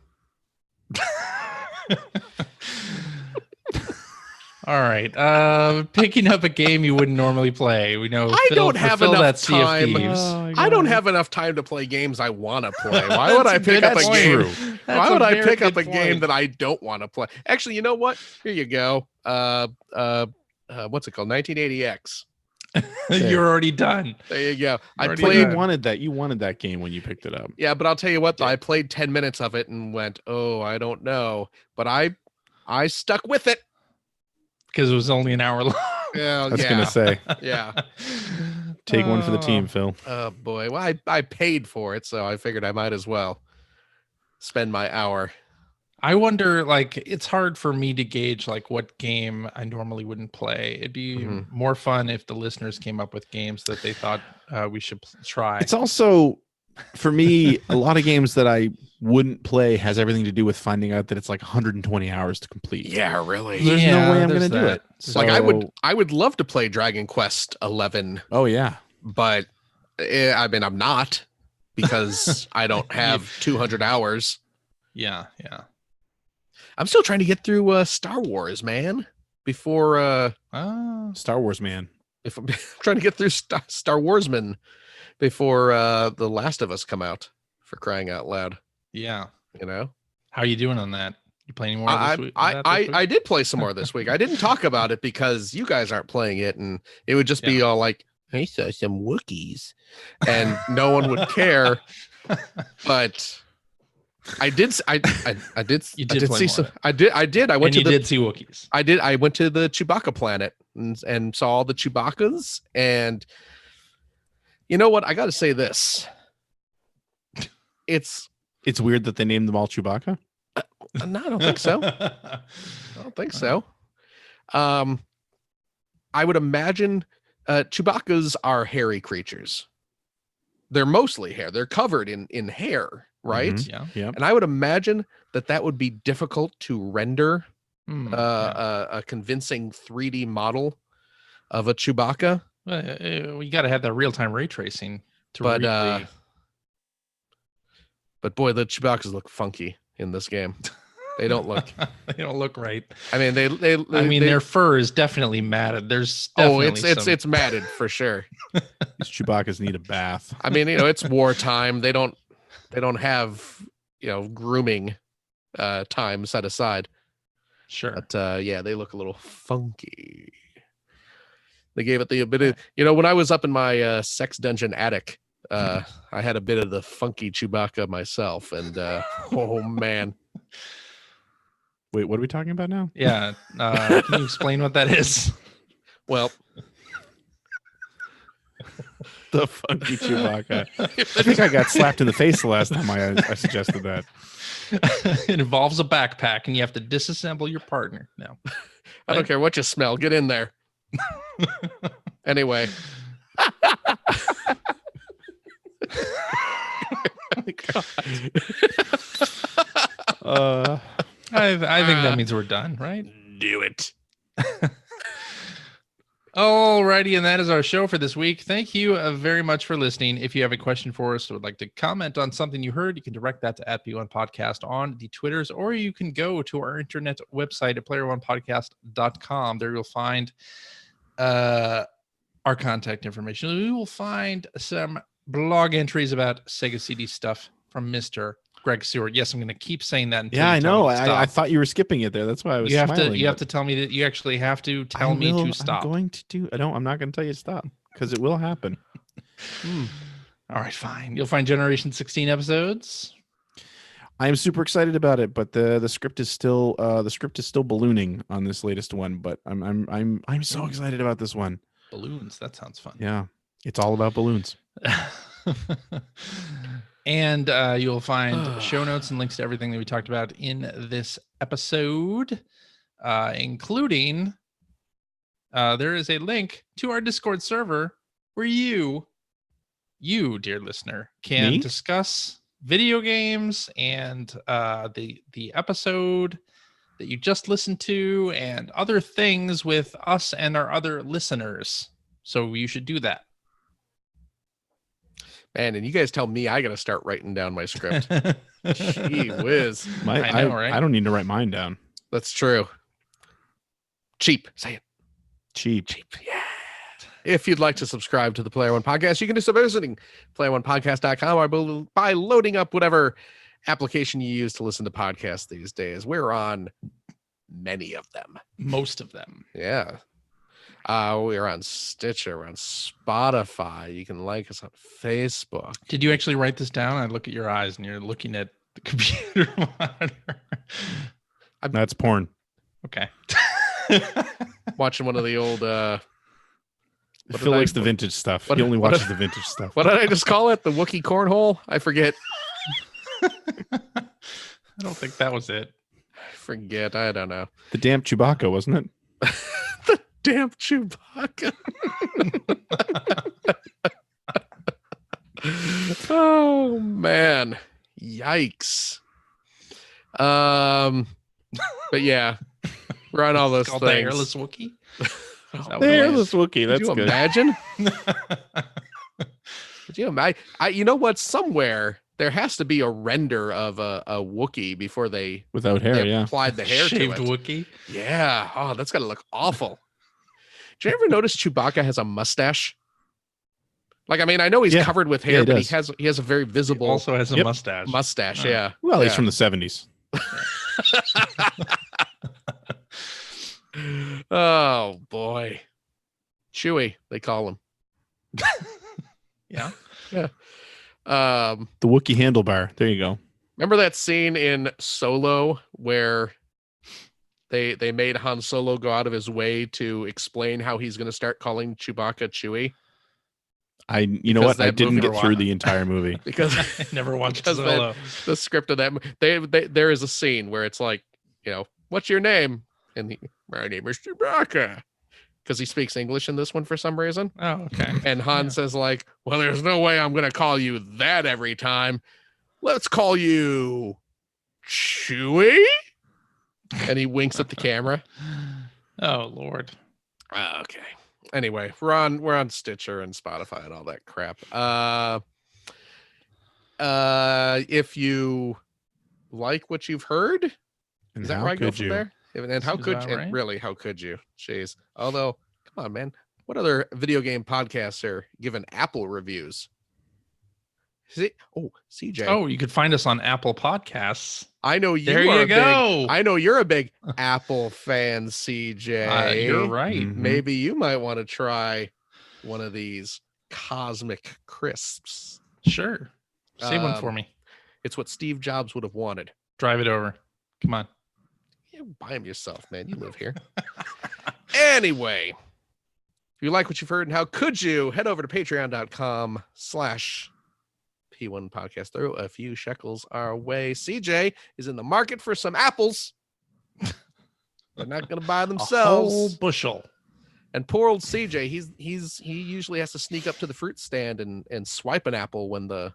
All right. Picking up a game you wouldn't normally play. We know I don't for have Phil, enough that's Sea of time. Thieves. I don't have enough time to play games I want to play. Why would I pick up a That's game? true. Why would I pick up a game game that I don't want to play? Actually, you know what? Here you go. What's it called? 1980X. You're already done. There you go. I Already played. done. You wanted that game when you picked it up. Yeah, but I'll tell you what. Though, I played 10 minutes of it and went, "Oh, I don't know." But I stuck with it. Because it was only an hour long. Yeah, I was gonna say, yeah. take one for the team, Phil. Oh boy. Well, I paid for it, so I figured I might as well spend my hour. I wonder, like, it's hard for me to gauge, like, what game I normally wouldn't play. It'd be more fun if the listeners came up with games that they thought we should try. It's also, for me, a lot of games that I wouldn't play has everything to do with finding out that it's like 1120 hours to complete. Yeah, really. There's no way I'm going to do it. Like I would love to play Dragon Quest 11. Oh yeah, but I mean I'm not because I don't have 200 hours. Yeah. I'm still trying to get through Star Wars, man. Before Star Wars, man. if I'm trying to get through Star Warsman before The Last of Us come out, for crying out loud. Yeah. You know? How are you doing on that? You playing any more this week? I did play some more this week. I didn't talk about it because you guys aren't playing it, and it would just be all like, I saw some Wookiees, and no one would care. But I did. I did. You did I did play see more. some. I did. I went And to you the. did see Wookiees. I went to the Chewbacca planet and saw all the Chewbaccas, and you know what? I got to say this. It's weird that they named them all Chewbacca. no, I don't think so. I don't think so. I would imagine Chewbaccas are hairy creatures. They're mostly hair. They're covered in hair, right? Mhm. Yeah. And I would imagine that would be difficult to render Yeah. a convincing 3D model of a Chewbacca. Well, you got to have that real-time ray tracing to But, read the- But boy, the Chewbaccas look funky in this game. They don't look. They don't look right. I mean, their fur is definitely matted. There's oh, definitely it's matted for sure. These Chewbacca's need a bath. I mean, it's wartime. They don't have grooming time set aside. Sure. But yeah, they look a little funky. They gave it a bit of, when I was up in my sex dungeon attic, I had a bit of the funky Chewbacca myself, and oh man. Wait, what are we talking about now? Yeah. Can you explain what that is? Well, The funky Chewbacca. I think I got slapped in the face the last time I suggested that. It involves a backpack, and you have to disassemble your partner. No. I don't care what you smell. Get in there. Anyway. I think that means we're done, right? Do it. Alrighty, and that is our show for this week. Thank you very much for listening. If you have a question for us or would like to comment on something you heard, you can direct that to @B1 Podcast on the Twitters, or you can go to our internet website at player1podcast.com. There you'll find our contact information. We will find some blog entries about Sega CD stuff from Mr. Greg Seward. Yes, I'm going to keep saying that. Yeah, I know. I thought you were skipping it there. That's why I was. You have to tell me that you actually have to tell me to stop. I'm going to do. I'm not going to tell you to stop because it will happen. All right, fine. You'll find Generation 16 episodes. I am super excited about it, but the script is still ballooning on this latest one. But I'm so excited about this one. Balloons. That sounds fun. Yeah, it's all about balloons. And you'll find show notes and links to everything that we talked about in this episode, including there is a link to our Discord server where you, dear listener, can discuss video games and the episode that you just listened to and other things with us and our other listeners. So you should do that. Man, and you guys tell me I got to start writing down my script. Gee whiz. I know, right? I don't need to write mine down. That's true. Cheap. Say it. Cheap. Yeah. If you'd like to subscribe to the Player One Podcast, you can do so by visiting player1podcast.com or by loading up whatever application you use to listen to podcasts these days. We're on many of them. Most of them. Yeah. We're on Stitcher, we're on Spotify. You can like us on Facebook. Did you actually write this down? I look at your eyes and you're looking at the computer monitor. That's porn. Okay. Watching one of the old Phil likes the vintage stuff. He only watches the vintage stuff. What did I just call it? The Wookiee cornhole? I forget. I don't think that was it. I forget. I don't know. The damn Chewbacca, wasn't it? The damn Chewbacca. Oh man. Yikes. But yeah. We're on all those things. The hairless Wookiee? The hairless Wookiee. That's good. Imagine? Could you imagine? You know what? Somewhere there has to be a render of a Wookiee before they without hair, applied the hair shaved to it. Wookiee. Yeah. Oh, that's gotta look awful. Did you ever notice Chewbacca has a mustache? Like, I mean, I know he's covered with hair, but he has a very visible. He also has a mustache. Mustache, yeah. Well, he's from the 70s. Oh boy, Chewie, they call him. Yeah. The Wookiee handlebar. There you go. Remember that scene in Solo where they made Han Solo go out of his way to explain how he's going to start calling Chewbacca Chewie? You know what? I didn't get through the entire movie because I never watched Solo. The script of that, there is a scene where it's like, what's your name? And my name is Chewbacca, because he speaks English in this one for some reason. Oh, okay. And Han says like, well, there's no way I'm going to call you that every time. Let's call you Chewie. And he winks at the camera. Oh, Lord. Okay. Anyway, we're on Stitcher and Spotify and all that crap. If you like what you've heard, And Is that how where I go could from you? there? And how Seems could about and right. really how could you? Jeez. Although, come on, man. What other video game podcasts are giving Apple reviews? See, CJ. Oh, you could find us on Apple Podcasts. I know you There are you a big. go. I know you're a big Apple fan, CJ. You're right. Mhm. Maybe you might want to try one of these cosmic crisps. Sure. Save one for me. It's what Steve Jobs would have wanted. Drive it over. Come on. Yeah, buy them yourself, man. You live here. Anyway, if you like what you've heard and how could you, head over to patreon.com/P1 podcast. Throw a few shekels our way. CJ is in the market for some apples. They're not going to buy A whole themselves. bushel. And poor old CJ, he usually has to sneak up to the fruit stand and swipe an apple when the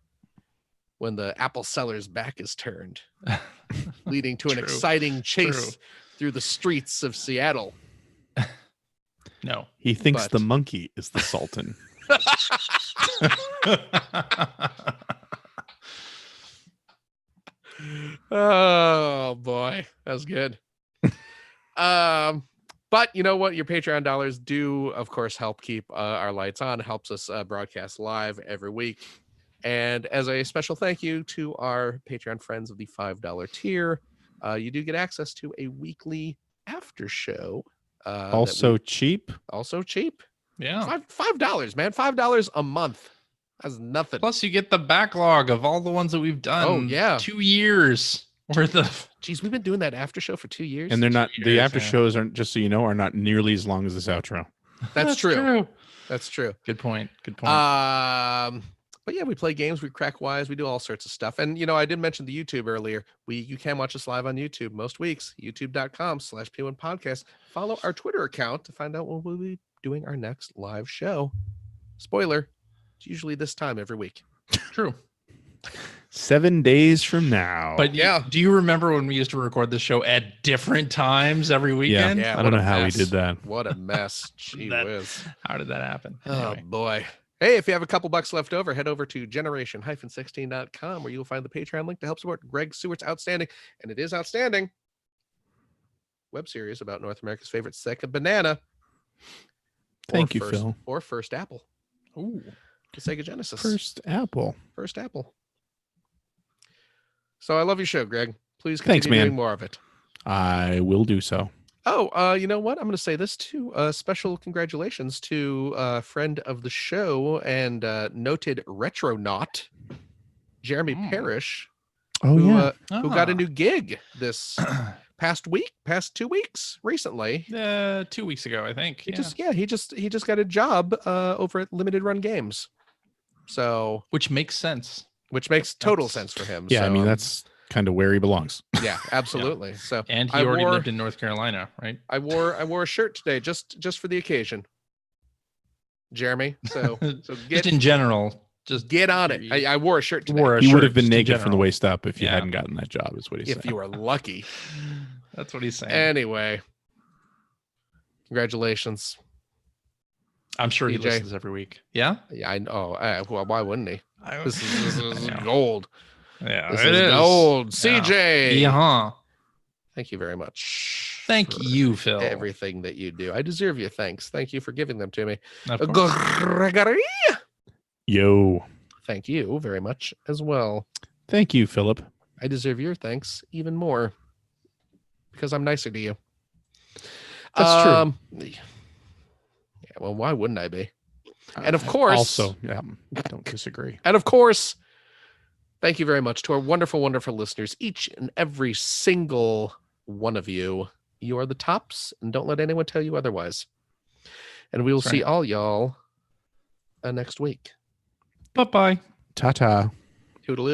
apple seller's back is turned, leading to an True. exciting chase True. through the streets of Seattle. No. He thinks But- the monkey is the sultan. Oh boy, that was good. But you know what? Your Patreon dollars do, of course, help keep our lights on. It helps us broadcast live every week. And as a special thank you to our Patreon friends of the $5 tier, you do get access to a weekly after show. Also cheap. Also cheap. Yeah. $5, man. $5 a month. That's nothing. Plus, you get the backlog of all the ones that we've done. Oh, yeah. 2 years worth of. Geez, we've been doing that after show for 2 years. And they're not, the years, after yeah. shows aren't, just so you know, are not nearly as long as this outro. That's true. That's true. Good point. Good point. But yeah, we play games, we crack wise, we do all sorts of stuff. And you know, I did mention the YouTube earlier. You can watch us live on YouTube most weeks, youtube.com/P1 podcast. Follow our Twitter account to find out when we'll be doing our next live show. Spoiler, it's usually this time every week. True. 7 days from now. But Yeah. do you remember when we used to record the show at different times every weekend? Yeah, I what don't a know how mess. we did that. What a mess. Gee That- whiz. How did that happen? Oh Anyway. boy. Hey, if you have a couple bucks left over, head over to generation-16.com where you'll find the Patreon link to help support Greg Stewart's outstanding, and it is outstanding, web series about North America's favorite second banana. Thank you, first, Phil. Or first apple. Ooh. The Sega Genesis. First apple. First apple. So I love your show, Greg. Please Thanks, continue man. doing more of it. I will do so. Oh, you know what? I'm going to say this too. Special congratulations to friend of the show and noted retronaut, Jeremy Parrish, Oh, who, yeah. who got a Ah. new gig this past 2 weeks recently. 2 weeks ago, I think. He just got a job over at Limited Run Games. So, Which makes sense. which makes total That's- sense for him. Yeah, I So, mean, that's kind of where he belongs. yeah, absolutely. So And he I already wore- lived in North Carolina, right? I wore a shirt today just for the occasion. Jeremy. So Just get in general, just get on it. I wore a shirt today. wore a He would shirt have been just in naked from the general. waist up if you Yeah. hadn't gotten that job, is what he if said. you were lucky. That's what he's saying. Anyway. Congratulations. I'm sure he DJ. listens every week. Yeah? Yeah, I know. Well, why wouldn't he? This is I know. gold. Yeah, This it is is. gold. Yeah. CJ. Yeah. Thank you very much. Thank for you, Phil. Everything that you do. I deserve your thanks. Thank you for giving them to me. Of course. Gregory. Yo. Thank you very much as well. Thank you, Philip. I deserve your thanks even more because I'm nicer to you. That's true. Yeah, well, why wouldn't I be? And of course- Also, yeah, don't disagree. And of course, thank you very much to our wonderful, wonderful listeners, each and every single one of you. You are the tops, and don't let anyone tell you otherwise. And we will That's see right. all y'all next week. Bye-bye. Ta-ta. Toodaloo.